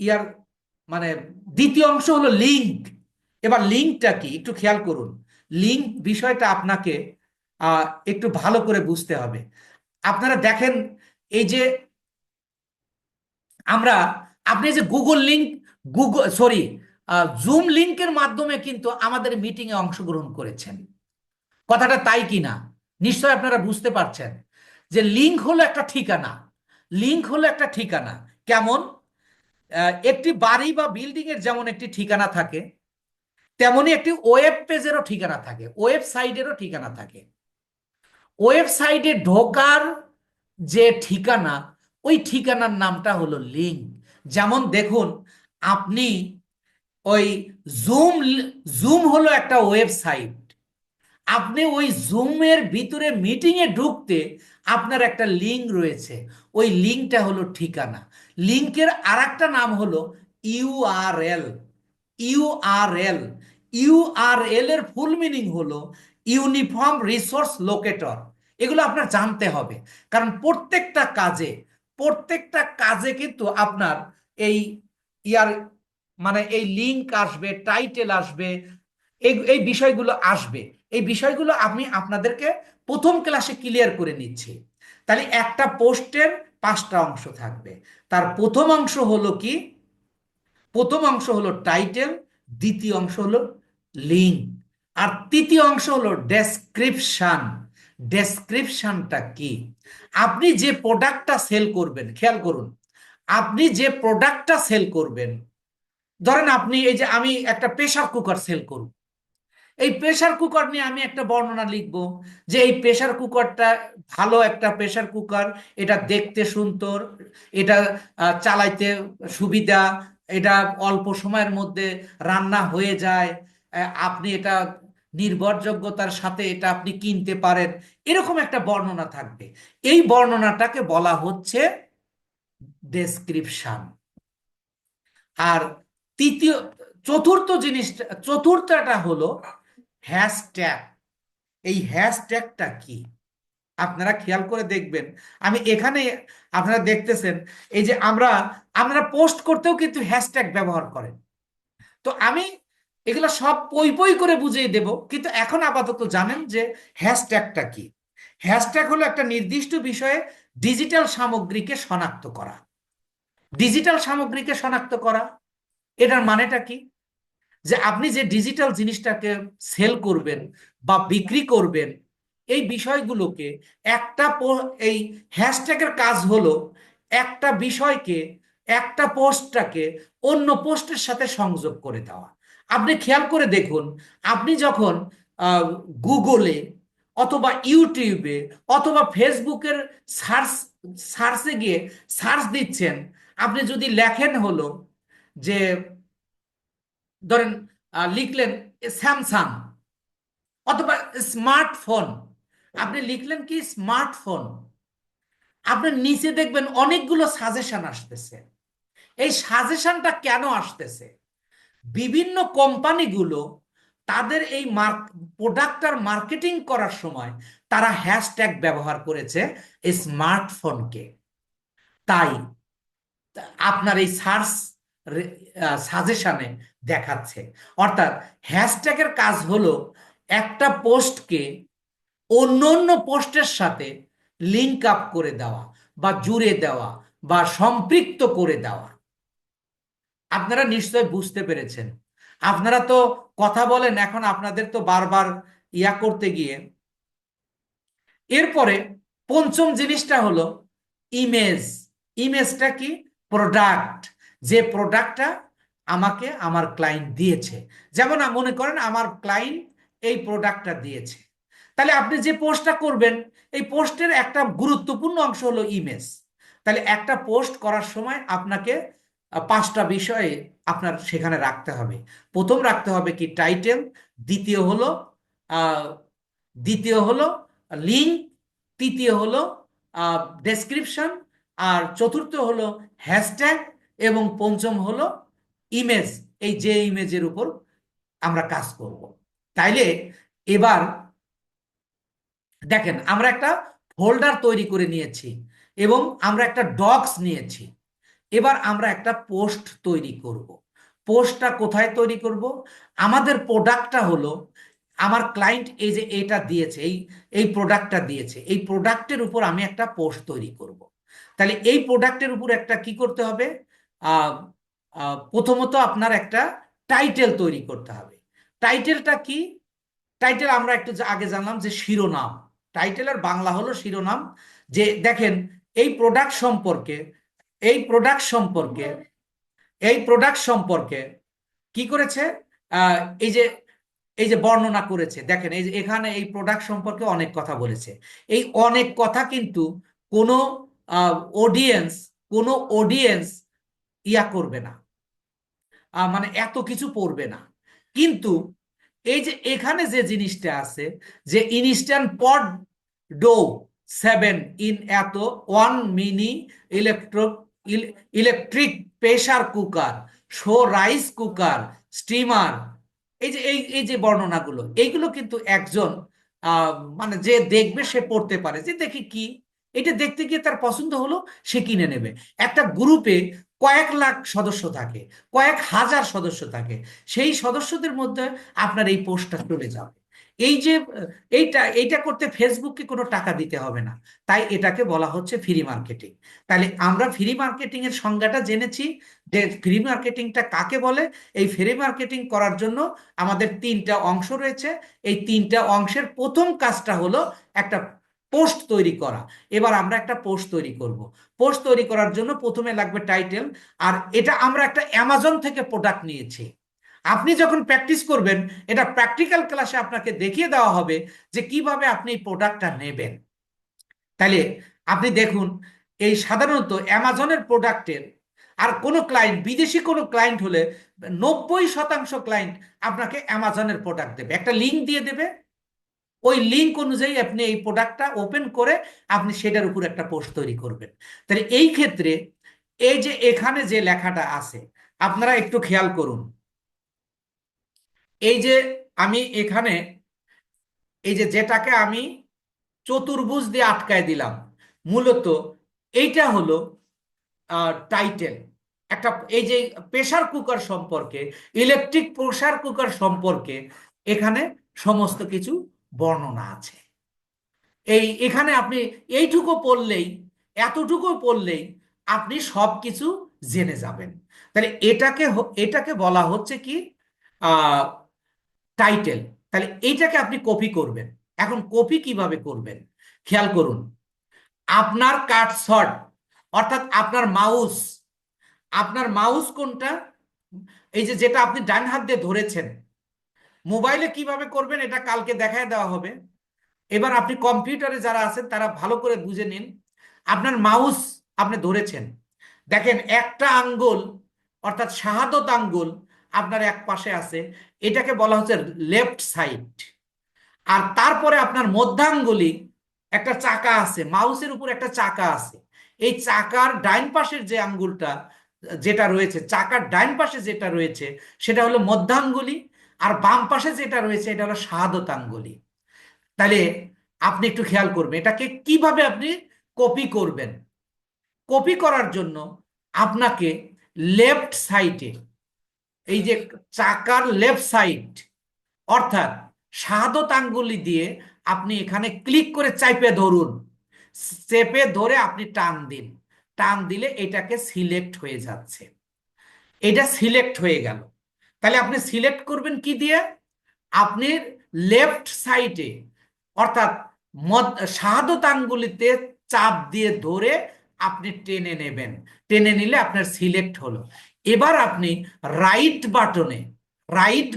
ইয়ার মানে দ্বিতীয় অংশ হলো লিঙ্ক। এবার লিঙ্কটা কি একটু খেয়াল করুন। লিঙ্ক বিষয়টা আপনাকে একটু ভালো করে বুঝতে হবে। আপনারা দেখেন এই যে আমরা আপনি যে গুগল লিংক জুম লিংকের মাধ্যমে কিন্তু আমাদের মিটিং এ অংশগ্রহণ করেছেন, কথাটা তাই কিনা নিশ্চয় আপনারা বুঝতে পারছেন যে লিংক হলো একটা ঠিকানা। লিংক হলো একটা ঠিকানা। কেমন? একটি বাড়ি বা বিল্ডিং এর যেমন একটি ঠিকানা থাকে, তেমনি একটি ওয়েব পেজেরও ঠিকানা থাকে, ওয়েবসাইটেরও ঠিকানা থাকে। ওয়েবসাইটে ঢোকার যে ঠিকানা, ওই ঠিকানার নামটা হলো লিংক। যেমন দেখুন, আপনি ওই জুম জুম হলো একটা ওয়েবসাইট। আপনি ওই জুমের ভিতরে মিটিং এ ঢুকতে আপনার একটা লিংক রয়েছে, ওই লিংকটা হলো ঠিকানা। লিংকের আরেকটা নাম হলো ইউআরএল। ইউআরএল ইউআরএল এর ফুল মিনিং হলো ইউনিফর্ম রিসোর্স লোকেটর। এগুলো আপনার জানতে হবে, কারণ প্রত্যেকটা কাজে কিন্তু আপনার এই ইয়ার মানে এই লিংক আসবে, টাইটেল আসবে, এই বিষয়গুলো আসবে। এই বিষয়গুলো আমি আপনাদেরকে প্রথম ক্লাসে ক্লিয়ার করে নিচ্ছি। তাহলে একটা পোস্টের 5টা অংশ থাকবে। তার প্রথম অংশ হলো কি? প্রথম অংশ হলো টাইটেল, দ্বিতীয় অংশ হলো লিংক, আর তৃতীয় অংশ হলো ডেসক্রিপশন। ডেসক্রিপশনটা কি? আপনি যে প্রোডাক্টটা সেল করবেন, খেয়াল করুন, আপনি যে প্রোডাক্টটা সেল করবেন, ধরেন আপনি এই যে আমি একটা প্রেসার কুকার সেল করব, এই প্রেসার কুকার নিয়ে আমি একটা বর্ণনা লিখব যে এই প্রেসার কুকারটা ভালো একটা প্রেসার কুকার, এটা দেখতে সুন্দর, এটা চালাইতে সুবিধা, এটা অল্প সময়ের মধ্যে রান্না হয়ে যায়, আপনি এটা নির্ভরযোগ্যতার সাথে এটা আপনি কিনতে পারেন, এরকম একটা বর্ণনা থাকবে। এই বর্ণনাটাকে বলা হচ্ছে ডেসক্রিপশন। আর তৃতীয় চতুর্থটা হলো হ্যাশট্যাগ। এই হ্যাশট্যাগটা কি? আপনারা খেয়াল করে দেখবেন, আমি এখানে আপনারা দেখতেছেন এই যে আমরা পোস্ট করতেও কিন্তু হ্যাশট্যাগ ব্যবহার করেন। তো আমি এগুলো সব পই পই করে বুঝিয়ে দেব, কিন্তু এখন আপাতত জানেন যে হ্যাশট্যাগটা কি। হ্যাশট্যাগ হলো একটা নির্দিষ্ট বিষয়ে ডিজিটাল সামগ্রীকে শনাক্ত করা। ডিজিটাল সামগ্রীকে শনাক্ত করা, এটার মানেটা কি? যে আপনি যে ডিজিটাল জিনিসটাকে সেল করবেন বা বিক্রি করবেন, এই বিষয়গুলোকে এই হ্যাশট্যাগের কাজ হলো একটা বিষয়কে, একটা পোস্টটাকে অন্য পোস্টের সাথে সংযোগ করে দেওয়া। আপনি খেয়াল করে দেখুন, আপনি যখন গুগলে অথবা ইউটিউবে অথবা ফেসবুকের সার্চে গিয়ে সার্চ দিচ্ছেন, আপনি যদি লেখেন হলো যে ধরেন লিখলেন স্যামসাং অথবা স্মার্টফোন, আপনি লিখলেন কি স্মার্টফোন, আপনার নিচে দেখবেন অনেকগুলো সাজেশন আসতেছে। এই সাজেশনটা কেন আসতেছে? বিভিন্ন কোম্পানিগুলো তাদের এই প্রোডাক্টটার মার্কেটিং করার সময় তারা হ্যাশট্যাগ ব্যবহার করেছে স্মার্টফোনকে। তাই আপনার এই সাজেশনে দেখাচ্ছে। অর্থাৎ হ্যাশট্যাগের কাজ হলো একটা পোস্টকে অন্য অন্য পোস্টের সাথে লিঙ্ক আপ করে দেওয়া বা জুড়ে দেওয়া বা সম্পৃক্ত করে দেওয়া। আপনারা নিশ্চয় বুঝতে পেরেছেন। আপনারা তো কথা বলেন, এখন আপনাদের তো বারবার ইয়া করতে গিয়ে। এরপরে পঞ্চম জিনিসটা হলো ইমেজ। ইমেজটা কি? প্রোডাক্ট। যে প্রোডাক্টটা আমাকে আমার ক্লায়েন্ট দিয়েছে, যেমন মনে করেন আমার ক্লায়েন্ট এই প্রোডাক্টটা দিয়েছে, তাহলে আপনি যে পোস্টটা করবেন, এই পোস্টের একটা গুরুত্বপূর্ণ অংশ হলো ইমেজ। তাহলে একটা পোস্ট করার সময় আপনাকে 5টা বিষয় আপনার সেখানে রাখতে হবে। প্রথম রাখতে হবে কি? টাইটেল। দ্বিতীয় হলো আহ দ্বিতীয় হলো লিঙ্ক। তৃতীয় হলো ডেসক্রিপশন। আর চতুর্থ হলো হ্যাশট্যাগ। এবং পঞ্চম হলো ইমেজ, এই যে ইমেজের উপর আমরা কাজ করব। তাইলে এবার দেখেন, আমরা একটা ফোল্ডার তৈরি করে নিয়েছি এবং আমরা একটা ডক্স নিয়েছি। এবার আমরা একটা পোস্ট তৈরি করব। পোস্টটা কোথায় তৈরি করব? আমাদের প্রোডাক্টটা হলো, আমার ক্লায়েন্ট এই যে এটা দিয়েছে, এই এই প্রোডাক্টটা দিয়েছে, এই প্রোডাক্টের উপর আমি একটা পোস্ট তৈরি করব। তাহলে এই প্রোডাক্টের উপর একটা কি করতে হবে, প্রথমত আপনার একটা টাইটেল তৈরি করতে হবে। টাইটেলটা কি? টাইটেল আমরা একটু আগে জানলাম যে শিরোনাম। টাইটেলের বাংলা হলো শিরোনাম। যে দেখেন এই প্রোডাক্ট সম্পর্কে, এই প্রোডাক্ট সম্পর্কে, এই প্রোডাক্ট সম্পর্কে কি করেছে, আহ, এই যে এই যে বর্ণনা করেছে, দেখেন এই যে এখানে এই প্রোডাক্ট সম্পর্কে অনেক কথা বলেছে। এই অনেক কথা কিন্তু কোনো অডিয়েন্স, কোনো অডিয়েন্স ইয়া করবে না, মানে এত কিছু পড়বে না। কিন্তু এই যে এখানে যে জিনিসটা আছে, যে ইনস্ট্যান্ট পট ডো 7 ইন এত 1 mini electric pressure cooker, show rice cooker, steamer, এই যে এই যে বর্ণনাগুলো, এইগুলো কিন্তু একজন মানে যে দেখবে সে পড়তে পারে, যে দেখি কি, এটা দেখতে গিয়ে তার পছন্দ হলো, সে কিনে নেবে। একটা গ্রুপে কয়েক লাখ সদস্য থাকে, কয়েক হাজার সদস্য থাকে, সেই সদস্যদের মধ্যে আপনার এই পোস্টটা চলে যাবে। এই যে এইটা করতে ফেসবুককে কোনো টাকা দিতে হবে না, তাই এটাকে বলা হচ্ছে ফ্রি মার্কেটিং। তাহলে আমরা ফ্রি মার্কেটিং এর সংজ্ঞাটা জেনেছি, যে ফ্রি মার্কেটিংটা কাকে বলে। এই ফ্রি মার্কেটিং করার জন্য আমাদের 3টা অংশ রয়েছে। এই 3টা অংশের প্রথম কাজটা হলো একটা পোস্ট তৈরি করা। এবার আমরা একটা পোস্ট তৈরি করব। পোস্ট তৈরি করার জন্য প্রথমে লাগবে টাইটেল। আর এটা আমরা একটা অ্যামাজন থেকে প্রোডাক্ট নিয়েছি। আপনি যখন প্র্যাকটিস করবেন, এটা প্র্যাকটিক্যাল ক্লাসে আপনাকে দেখিয়ে দেওয়া হবে যে কিভাবে আপনি এই প্রোডাক্টটা নেবেন। তাহলে আপনি দেখুন, এই সাধারণত অ্যামাজনের প্রোডাক্টের, আর কোনো ক্লায়েন্ট, বিদেশি কোনো ক্লায়েন্ট হলে 90% ক্লায়েন্ট আপনাকে অ্যামাজনের প্রোডাক্ট দেবে, একটা লিঙ্ক দিয়ে দেবে। ওই লিঙ্ক অনুযায়ী আপনি এই প্রোডাক্টটা ওপেন করে আপনি সেটার উপর একটা পোস্ট তৈরি করবেন। তাহলে এই ক্ষেত্রে এই যে এখানে যে লেখাটা আছে, আপনারা একটু খেয়াল করুন। এই যে আমি এখানে এই যে যেটাকে আমি চতুর্ভুজ দিয়ে আটকায় দিলাম, মূলত এইটা হলো টাইটেল। একটা এই যে প্রেসার কুকার সম্পর্কে, ইলেকট্রিক প্রেসার কুকার সম্পর্কে এখানে সমস্ত কিছু বর্ণনা আছে। এখানে আপনি এইটুকু পড়লেই, এতটুকু পড়লেই আপনি সব কিছু জেনে যাবেন। তাহলে এটাকে বলা হচ্ছে কি, টাইটেল। তাহলে এইটাকে আপনি কপি করবেন। এখন কপি কিভাবে করবেন খেয়াল করুন। আপনার কার্সর, অর্থাৎ আপনার মাউস কোনটা, এই যে যেটা আপনি ডান হাত দিয়ে ধরেছেন। মোবাইলে কিভাবে করবেন এটা কালকে দেখায় দেওয়া হবে। এবার আপনি কম্পিউটারে যারা আছেন তারা ভালো করে বুঝে নিন। আপনার মাউস আপনি ধরেছেন, দেখেন একটা আঙ্গুল, অর্থাৎ শাহাদত আঙ্গুল আপনার এক পাশে আছে, এটাকে বলা হচ্ছে লেফট সাইড। আর তারপরে আপনার মধ্যাঙ্গুলি, একটা চাকা আছে, মাউসের উপর একটা চাকা আছে, এই চাকার ডাইন পাশের যে আঙ্গুলটা যেটা রয়েছে, চাকার ডাইন পাশে যেটা রয়েছে সেটা হলো মধ্যাঙ্গুলি, আর বাম পাশে যেটা রয়েছে এটা হলো শাহাদত আঙ্গুলি। তাহলে আপনি একটু খেয়াল করবেন এটাকে কিভাবে আপনি কপি করবেন। কপি করার জন্য আপনাকে লেফট সাইডে, এই যে চাকার লেফট সাইড, অর্থাৎ শাহাদত আঙ্গুলি দিয়ে আপনি এখানে ক্লিক করে চাপে ধরুন। চেপে ধরে আপনি টান দিন, টান দিলে এটাকে সিলেক্ট হয়ে যাচ্ছে। এটা সিলেক্ট হয়ে গেল। তাহলে আপনি সিলেক্ট করবেন কি দিয়ে? আপনি লেফট সাইডে, অর্থাৎ শাহাদত আঙ্গুলিতে চাপ দিয়ে ধরে আপনি টেনে নেবেন। টেনে নিলে আপনার সিলেক্ট হলো। এবার আপনি রাইট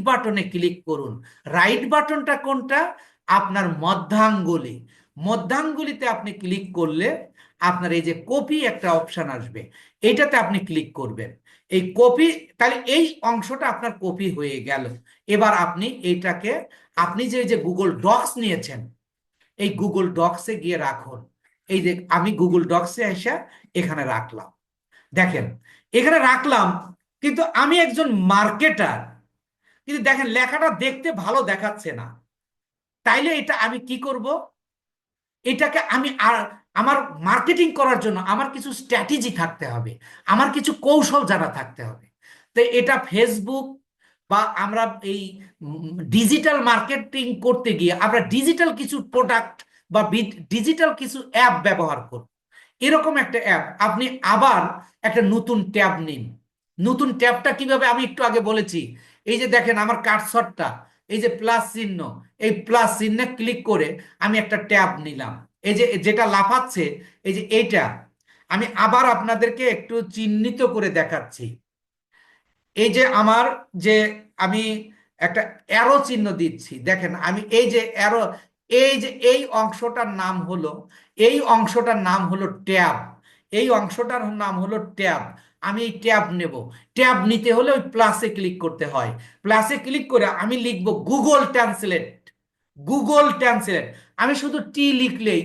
বাটনে ক্লিক করুন। রাইট বাটনটা কোনটা? আপনার মধ্যাঙ্গুলি। মধ্যাঙ্গুলিতে আপনি ক্লিক করলে আপনার এই যে কপি একটা অপশন আসবে, এইটাতে আপনি ক্লিক করবেন। এই কপি, তাহলে এই অংশটা আপনার কপি হয়ে গেল। এবার আপনি এইটাকে, আপনি যে গুগল ডক্স নিয়েছেন, এই গুগল ডক্সে গিয়ে রাখুন। এই যে আমি গুগল ডক্সে এসে এখানে রাখলাম, দেখেন এখানে রাখলাম। কিন্তু আমি একজন মার্কেটার, কিন্তু দেখেন লেখাটা দেখতে ভালো দেখাচ্ছে না। তাইলে এটা আমি কি করব? এটাকে আমি আমার মার্কেটিং করার জন্য আমার কিছু স্ট্র্যাটেজি থাকতে হবে, আমার কিছু কৌশল জানা থাকতে হবে। তো এটা ফেসবুক বা আমরা এই ডিজিটাল মার্কেটিং করতে গিয়ে আমরা ডিজিটাল কিছু প্রোডাক্ট বা ডিজিটাল কিছু অ্যাপ ব্যবহার করব। এরকম একটা অ্যাপ আপনি আবার একটা নতুন ট্যাব নিন। নতুন ট্যাবটা কিভাবে আমি একটু আগে বলেছি। এই যে দেখেন আমার কার্সরটা, এই যে প্লাস চিহ্ন, এই প্লাস চিহ্নে ক্লিক করে আমি একটা ট্যাব নিলাম। এই যে যেটা লাফাচ্ছে, এই যে এইটা আমি আবার আপনাদেরকে একটু চিহ্নিত করে দেখাচ্ছি। এই যে আমার যে আমি একটা অ্যারো চিহ্ন দিচ্ছি, দেখেন আমি এই যে অ্যারো, এই যে এই অংশটার নাম হলো, এই অংশটার নাম হলো ট্যাব, এই অংশটার নাম হলো ট্যাব। আমি এই ট্যাব নেব। ট্যাব নিতে হলে ওই প্লাসে ক্লিক করতে হয়। প্লাসে ক্লিক করে আমি লিখব গুগল ট্রান্সলেট। গুগল ট্রান্সলেট, আমি শুধু টি লিখলেই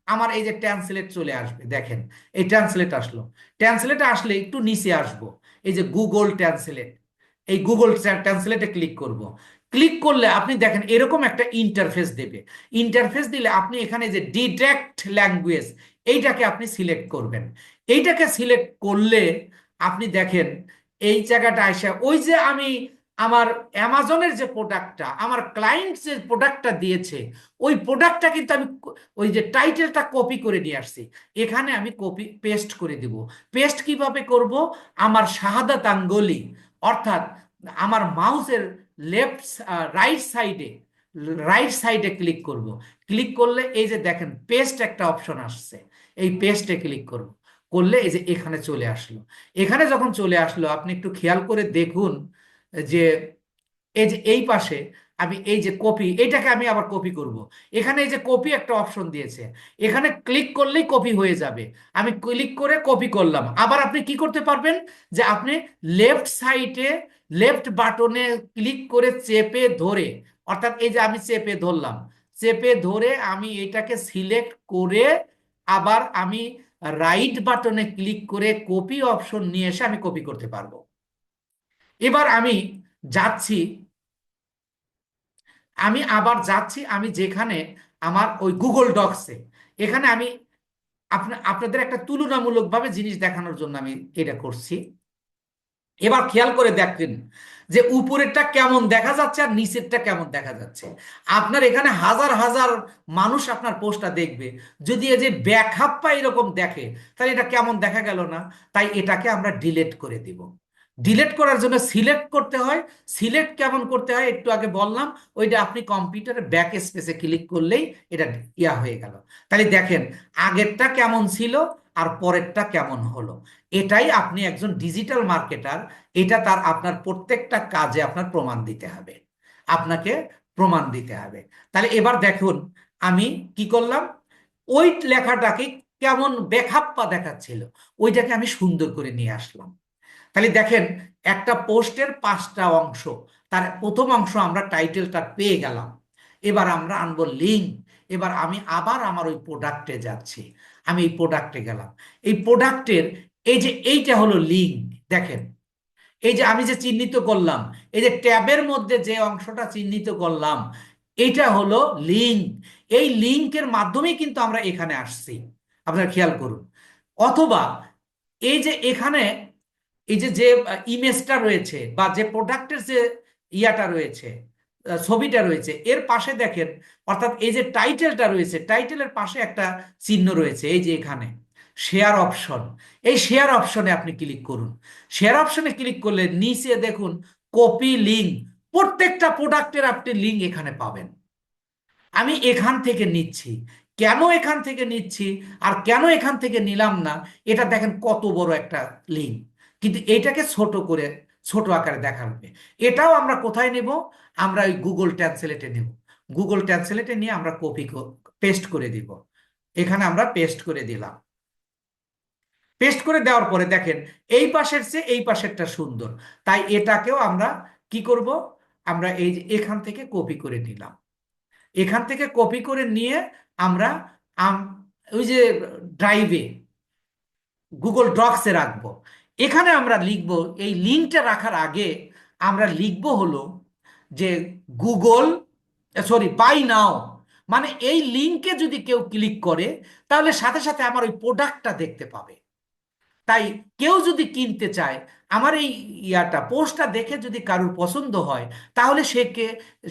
আমার এই যে ট্রান্সলেট চলে আসবে। দেখেন এই ট্রান্সলেট আসলো। ট্রান্সলেট আসলে একটু নিচে আসবো, এই যে গুগল ট্রান্সলেট, এই গুগল ট্রান্সলেটে ক্লিক করব। ক্লিক করলে আপনি দেখেন এরকম একটা ইন্টারফেস দেবে। ইন্টারফেস দিলে আপনি এখানে যে ডিরেক্ট ল্যাঙ্গুয়েজ, এইটাকে আপনি সিলেক্ট করবেন। এইটাকে সিলেক্ট করলে আপনি দেখেন এই জায়গাটা আসে, ওই যে আমি আমার অ্যামাজনের যে প্রোডাক্টটা, আমার ক্লায়েন্ট যে প্রোডাক্টটা দিয়েছে, ওই প্রোডাক্টটা কিন্তু আমি ওই যে টাইটেলটা কপি করে নিয়ে আসছি, এখানে আমি কপি পেস্ট করে দিব। পেস্ট কিভাবে করব? আমার শাহাদাত আঙ্গুলি, অর্থাৎ আমার মাউসের লেফট রাইট সাইডে ক্লিক করব। ক্লিক করলে এই যে দেখেন পেস্ট একটা অপশন আসছে, এই পেস্টে ক্লিক করব। করলে এই যে এখানে চলে আসলো। এখানে যখন চলে আসলো আপনি একটু খেয়াল করে দেখুন যে এই যে এই পাশে আমি এই যে কপি, এটাকে আমি আবার কপি করব। এখানে এই যে কপি একটা অপশন দিয়েছে, এখানে ক্লিক করলেই কপি হয়ে যাবে। আমি ক্লিক করে কপি করলাম। আবার আপনি কি করতে পারবেন যে আপনি লেফট সাইডে লেফট বাটনে ক্লিক করে চেপে ধরে, অর্থাৎ এই যে আমি চেপে ধরলাম, চেপে ধরে আমি এটাকে সিলেক্ট করে আবার আমি রাইট বাটনে ক্লিক করে কপি অপশন নিয়ে এসে আমি কপি করতে পারবো। এবার আমি যাচ্ছি, আমি আবার যাচ্ছি আমি যেখানে আমার ওই গুগল ডক্সে, এখানে আমি আপনাদের একটা তুলনামূলকভাবে জিনিস দেখানোর জন্য আমি এটা করছি। এবার খেয়াল করে দেখেন যে উপরেরটা কেমন দেখা যাচ্ছে আর নিচেরটা কেমন দেখা যাচ্ছে। আপনার এখানে হাজার হাজার মানুষ আপনার পোস্টটা দেখবে, যদি এই যে ব্যাকআপটা এরকম দেখে তাহলে এটা কেমন দেখা গেল না? তাই এটাকে আমরা ডিলিট করে দিব। ডিলিট করার জন্য সিলেক্ট করতে হয়। সিলেক্ট কেমন করতে হয় একটু আগে বললাম, ওইটা আপনি কম্পিউটারে ব্যাক স্পেসে ক্লিক করলেই এটা ইয়া হয়ে গেল। তাহলে দেখেন আগেরটা কেমন ছিল আর পরেরটা কেমন হলো। এটাই আপনি একজন ডিজিটাল মার্কেটার, এটা তার আপনার প্রত্যেকটা কাজে আপনার প্রমাণ দিতে হবে, আপনাকে প্রমাণ দিতে হবে। তাহলে এবার দেখুন আমি কি করলাম, ওই লেখাটাকে কেমন বেখাপ্পা দেখাচ্ছিল, ওইটাকে আমি সুন্দর করে নিয়ে আসলাম। তাহলে দেখেন একটা পোস্টের 5টা অংশ, তার প্রথম অংশ আমরা টাইটেলটা পেয়ে গেলাম। এবার আমরা আনবো লিঙ্ক। এবার আমি আবার আমার ওই প্রোডাক্টে যাচ্ছি, আমি এই প্রোডাক্টে গেলাম। এই প্রোডাক্টের এই যে এইটা হলো লিঙ্ক। দেখেন এই যে আমি যে চিহ্নিত করলাম, এই যে ট্যাবের মধ্যে যে অংশটা চিহ্নিত করলাম, এটা হলো লিঙ্ক। এই লিঙ্কের মাধ্যমেই কিন্তু আমরা এখানে আসছি, আপনারা খেয়াল করুন। অথবা এই যে এখানে এই যে যে ইমেজটা রয়েছে বা যে প্রোডাক্টের যে ইয়াটা রয়েছে, ছবিটা রয়েছে, এর পাশে দেখেন, অর্থাৎ এই যে টাইটেলটা রয়েছে, টাইটেলের পাশে একটা চিহ্ন রয়েছে, এই যে এখানে শেয়ার অপশন। এই শেয়ার অপশনে আপনি ক্লিক করুন। শেয়ার অপশনে ক্লিক করলে নিচে দেখুন কপি লিঙ্ক, প্রত্যেকটা প্রোডাক্টের আপনি লিঙ্ক এখানে পাবেন। আমি এখান থেকে নিচ্ছি। কেন এখান থেকে নিচ্ছি আর কেন এখান থেকে নিলাম না, এটা দেখেন কত বড় একটা লিঙ্ক, কিন্তু এটাকে ছোট করে ছোট আকারে দেখাবে। এটাও আমরা কোথায় নেব? আমরা ওই গুগল ট্রান্সলেটে নেব। গুগল ট্রান্সলেটে নিয়ে আমরা কপি পেস্ট করে দিব। এখানে আমরা পেস্ট করে দিলাম। পেস্ট করে দেওয়ার পরে দেখেন এই পাশের চেয়ে এই পাশেরটা সুন্দর, তাই এটাকেও আমরা কি করব, আমরা এই যে এখান থেকে কপি করে নিলাম। এখান থেকে কপি করে নিয়ে আমরা ওই যে ড্রাইভে গুগল ডক্সে রাখবো। এখানে আমরা লিখব, এই লিঙ্কটা রাখার আগে আমরা লিখব হলো যে গুগল, সরি, বাই নাও। মানে এই লিঙ্কে যদি কেউ ক্লিক করে তাহলে সাথে সাথে আমার ওই প্রোডাক্টটা দেখতে পাবে। তাই কেউ যদি কিনতে চায় আমার এই পোস্টটা দেখে যদি কারোর পছন্দ হয়, তাহলে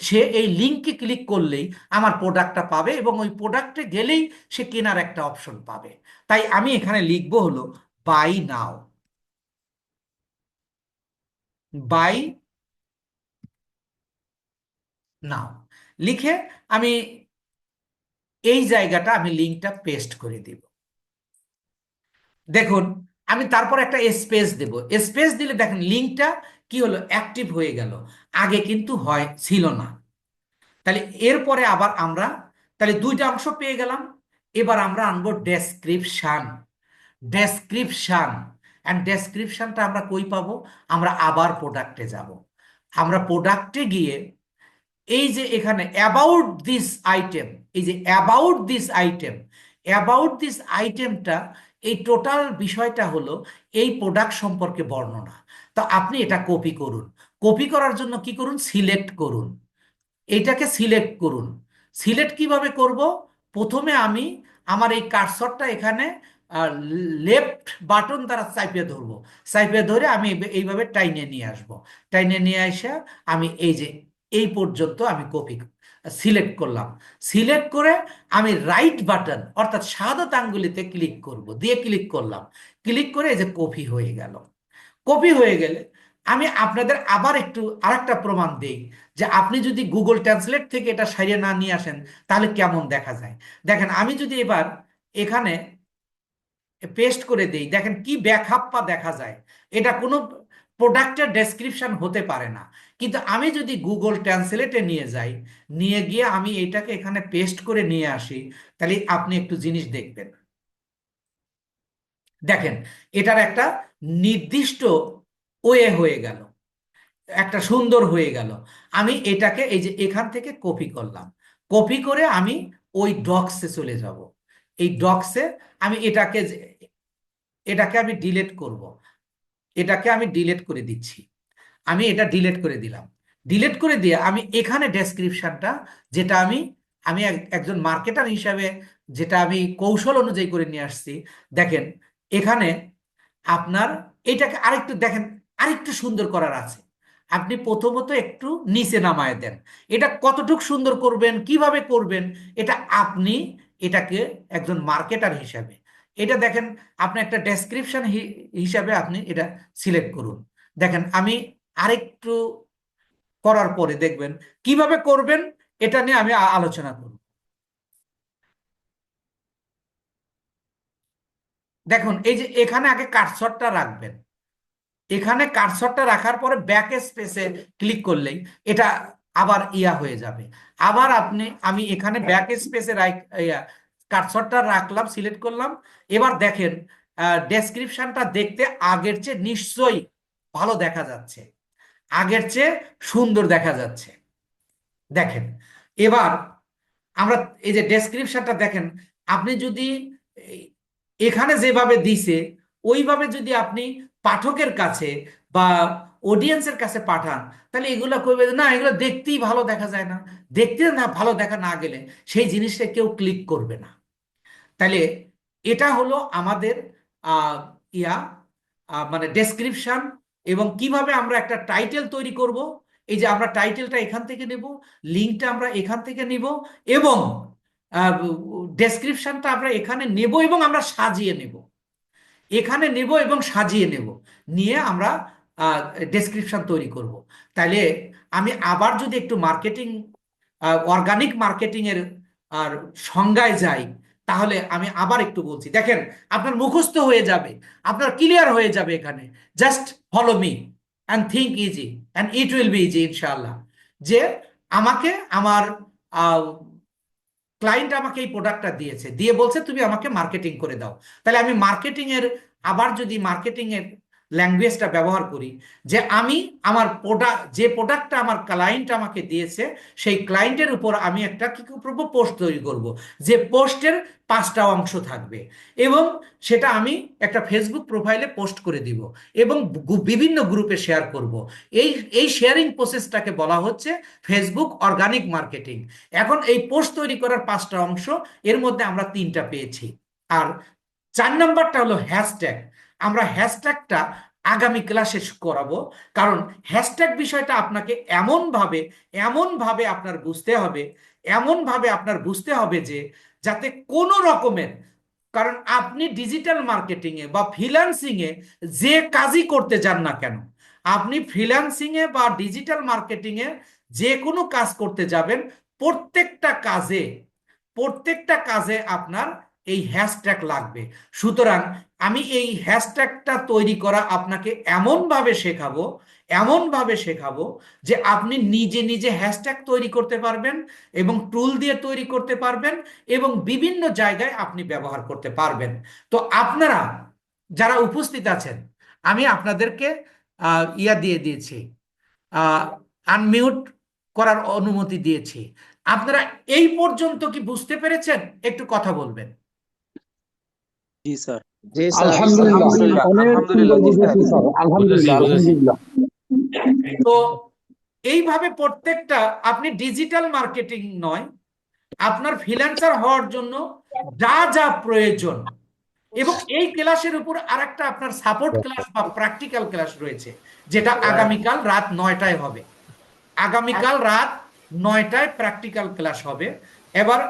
সে এই লিঙ্কে ক্লিক করলেই আমার প্রোডাক্টটা পাবে এবং ওই প্রোডাক্টে গেলেই সে কেনার একটা অপশন পাবে। তাই আমি এখানে লিখবো হলো বাই নাও, বাই নাও লিখে আমি এই জায়গাটা আমি লিঙ্কটা পেস্ট করে দিব। দেখুন আমি তারপর একটা স্পেস দেব, স্পেস দিলে দেখেন লিঙ্কটা কি হলো, অ্যাক্টিভ হয়ে গেল, আগে কিন্তু ছিল না। তাহলে এরপরে আবার আমরা তাহলে দুইটা অংশ পেয়ে গেলাম। এবার আমরা আনবো ডেসক্রিপশন, ডেসক্রিপশন অ্যান্ড ডেসক্রিপশনটা আমরা কই পাবো, আমরা আবার প্রোডাক্টে যাব। আমরা প্রোডাক্টে গিয়ে এই যে এখানে অ্যাবাউট দিস আইটেম, এই যে about this item, about this আইটেমটা এই টোটাল বিষয়টা হলো এই প্রোডাক্ট সম্পর্কে বর্ণনা। তো আপনি এটা কপি করুন, কপি করার জন্য কি করুন, সিলেক্ট করুন, এইটাকে সিলেক্ট করুন। সিলেক্ট কিভাবে করব, প্রথমে আমি আমার এই কার্সরটা এখানে লেফট বাটন দ্বারা চাপিয়ে ধরবো, চাপিয়ে ধরে আমি এইভাবে টাইনে নিয়ে আসব, টাইনে নিয়ে এসে আমি এই যে এই পর্যন্ত আমি কপি সিলেক্ট করলাম। সিলেক্ট করে আমি রাইট বাটন অর্থাৎ সাদা আঙ্গুলিতে ক্লিক করব, দিয়ে ক্লিক করলাম, ক্লিক করে এই যে কপি হয়ে গেল। কপি হয়ে গেলে আমি আপনাদের আবার একটু আরেকটা প্রমাণ দেই যে আপনি যদি গুগল ট্রান্সলেট থেকে এটা সারিয়ে না নিয়ে আসেন তাহলে কেমন দেখা যায়। দেখেন আমি যদি এবার এখানে পেস্ট করে দেই, দেখেন কি ব্যাকআপটা দেখা যায়। এটা কোনো প্রোডাক্টের ডেসক্রিপশন হতে পারে না, কিন্তু আমি যদি গুগল ট্রান্সলেটে নিয়ে যাই, নিয়ে গিয়ে আমি এটাকে এখানে পেস্ট করে নিয়ে আসি, তাহলে আপনি একটু জিনিস দেখবেন। দেখেন এটার একটা নির্দিষ্ট ওয়ে হয়ে গেল, একটা সুন্দর হয়ে গেল। আমি এটাকে এই যে এখান থেকে কপি করলাম, কপি করে আমি ওই ডক্সে চলে যাব। এই ডক্সে আমি এটাকে আমি ডিলিট করব, এটাকে আমি ডিলিট করে দিচ্ছি। আমি এটা ডিলিট করে দিলাম, ডিলিট করে দিয়ে আমি এখানে ডেসক্রিপশনটা, যেটা আমি আমি একজন মার্কেটার হিসাবে যেটা আমি কৌশল অনুযায়ী করে নিয়ে আসছি, দেখেন এখানে আপনার এটাকে আরেকটু দেখেন, আরেকটু সুন্দর করার আছে। আপনি প্রথমত একটু নিচে নামায় দেন, এটা কতটুকু সুন্দর করবেন, কিভাবে করবেন, এটা আপনি এটাকে একজন মার্কেটার হিসাবে এটা দেখেন, আপনি একটা ডেসক্রিপশন হিসাবে আপনি এটা সিলেক্ট করুন। দেখেন আমি আরেকটু করার পরে দেখবেন কিভাবে করবেন, এটা নিয়ে আমি আলোচনা করব। দেখুন এই যে এখানে আগে কার্সরটা রাখবেন, এখানে কার্সরটা রাখার পরে ব্যাক স্পেসে ক্লিক করলেই এটা আবার হয়ে যাবে। আবার আমি এখানে ব্যাক স্পেসে কার্সরটা রাখলাম, সিলেক্ট করলাম। এবার দেখেন ডেসক্রিপশনটা দেখতে আগের চেয়ে নিশ্চয়ই ভালো দেখা যাচ্ছে, আগের চেয়ে সুন্দর দেখা যাচ্ছে। দেখেন এবার আমরা এই যে ডেসক্রিপশনটা দেখেন, আপনি যদি এখানে যেভাবে দিছে ওইভাবে যদি আপনি পাঠকের কাছে বা অডিয়েন্সের কাছে পাঠান, তাহলে এগুলো করবে না, এগুলো দেখতেই ভালো দেখা যায় না, দেখতে না ভালো দেখা না গেলে সেই জিনিসটা কেউ ক্লিক করবে না। তাহলে এটা হলো আমাদের আহ, ইয়া মানে ডেসক্রিপশন, এবং কিভাবে আমরা একটা টাইটেল তৈরি করব। এই যে আমরা টাইটেলটা এখান থেকে নেব, লিঙ্কটা আমরা এখান থেকে নিব, এবং ডেসক্রিপশনটা আমরা এখানে নেব এবং আমরা সাজিয়ে নেব, এখানে নেব এবং সাজিয়ে নেব, নিয়ে আমরা ডেসক্রিপশন তৈরি করব। তাহলে আমি আবার যদি একটু মার্কেটিং, অর্গানিক মার্কেটিং এর আর সংজ্ঞায় যাই, তাহলে আমি আবার একটু বলছি। দেখেন আপনার মুখস্থ হয়ে যাবে, আপনার ক্লিয়ার হয়ে যাবে। এখানে just follow me and think easy and it will be easy ইনশাআল্লাহ। যে আমাকে আমার ক্লায়েন্ট আমাকে এই প্রোডাক্টটা দিয়েছে, দিয়ে বলছে তুমি আমাকে মার্কেটিং করে দাও। তাহলে আমি মার্কেটিং এর আবার যদি মার্কেটিং এর ল্যাঙ্গুয়েজটা ব্যবহার করি, যে আমি আমার যে প্রোডাক্টটা আমার ক্লায়েন্ট আমাকে দিয়েছে সেই ক্লায়েন্টের উপর আমি একটা কি করব, পোস্ট তৈরি করব, যে পোস্টের 5টা অংশ থাকবে, এবং সেটা আমি একটা ফেসবুক প্রোফাইলে পোস্ট করে দিব এবং বিভিন্ন গ্রুপে শেয়ার করব। এই এই শেয়ারিং প্রসেসটাকে বলা হচ্ছে ফেসবুক অর্গানিক মার্কেটিং। এখন এই পোস্ট তৈরি করার 5টা অংশ, এর মধ্যে আমরা 3টা পেয়েছি। আর 4 নম্বরটা হলো হ্যাশট্যাগ। আমরা হ্যাশট্যাগটা আগামী ক্লাসে করাবো। কারণ হ্যাশট্যাগ বিষয়টা আপনাকে এমনভাবে আপনার বুঝতে হবে যে যাতে কোনো রকমের, কারণ আপনি ডিজিটাল মার্কেটিং এ বা ফ্রিল্যান্সিং এ যে কাজই করতে যান না কেন, আপনি ফ্রিল্যান্সিং এ বা ডিজিটাল মার্কেটিং এ যে কোনো কাজ করতে যাবেন, প্রত্যেকটা কাজে আপনার এই হ্যাশট্যাগ লাগবে। সুতরাং আমি এই হ্যাশট্যাগটা তৈরি করা আপনাকে এমনভাবে শেখাবো যে আপনি নিজে নিজে হ্যাশট্যাগ তৈরি করতে পারবেন এবং টুল দিয়ে তৈরি করতে পারবেন এবং বিভিন্ন জায়গায় আপনি ব্যবহার করতে পারবেন। তো আপনারা যারা উপস্থিত আছেন, আমি আপনাদেরকে ইয়া দিয়ে দিয়েছি, আনমিউট করার অনুমতি দিয়েছি। আপনারা এই পর্যন্ত কি বুঝতে পেরেছেন? একটু কথা বলবেন। জি স্যার। জি স্যার। আলহামদুলিল্লাহ, অনেক সুন্দর বুঝেছি স্যার, আলহামদুলিল্লাহ, আলহামদুলিল্লাহ। তো এইভাবে প্রত্যেকটা, আপনি ডিজিটাল মার্কেটিং নয়, আপনার ফ্রিল্যান্সার হওয়ার জন্য যা যা প্রয়োজন, এবং এই ক্লাসের উপর আরেকটা আপনার সাপোর্ট ক্লাস বা প্র্যাকটিক্যাল ক্লাস রয়েছে, যেটা আগামীকাল রাত 9টায় হবে। আগামীকাল রাত 9টায় প্র্যাকটিক্যাল ক্লাস হবে। এবার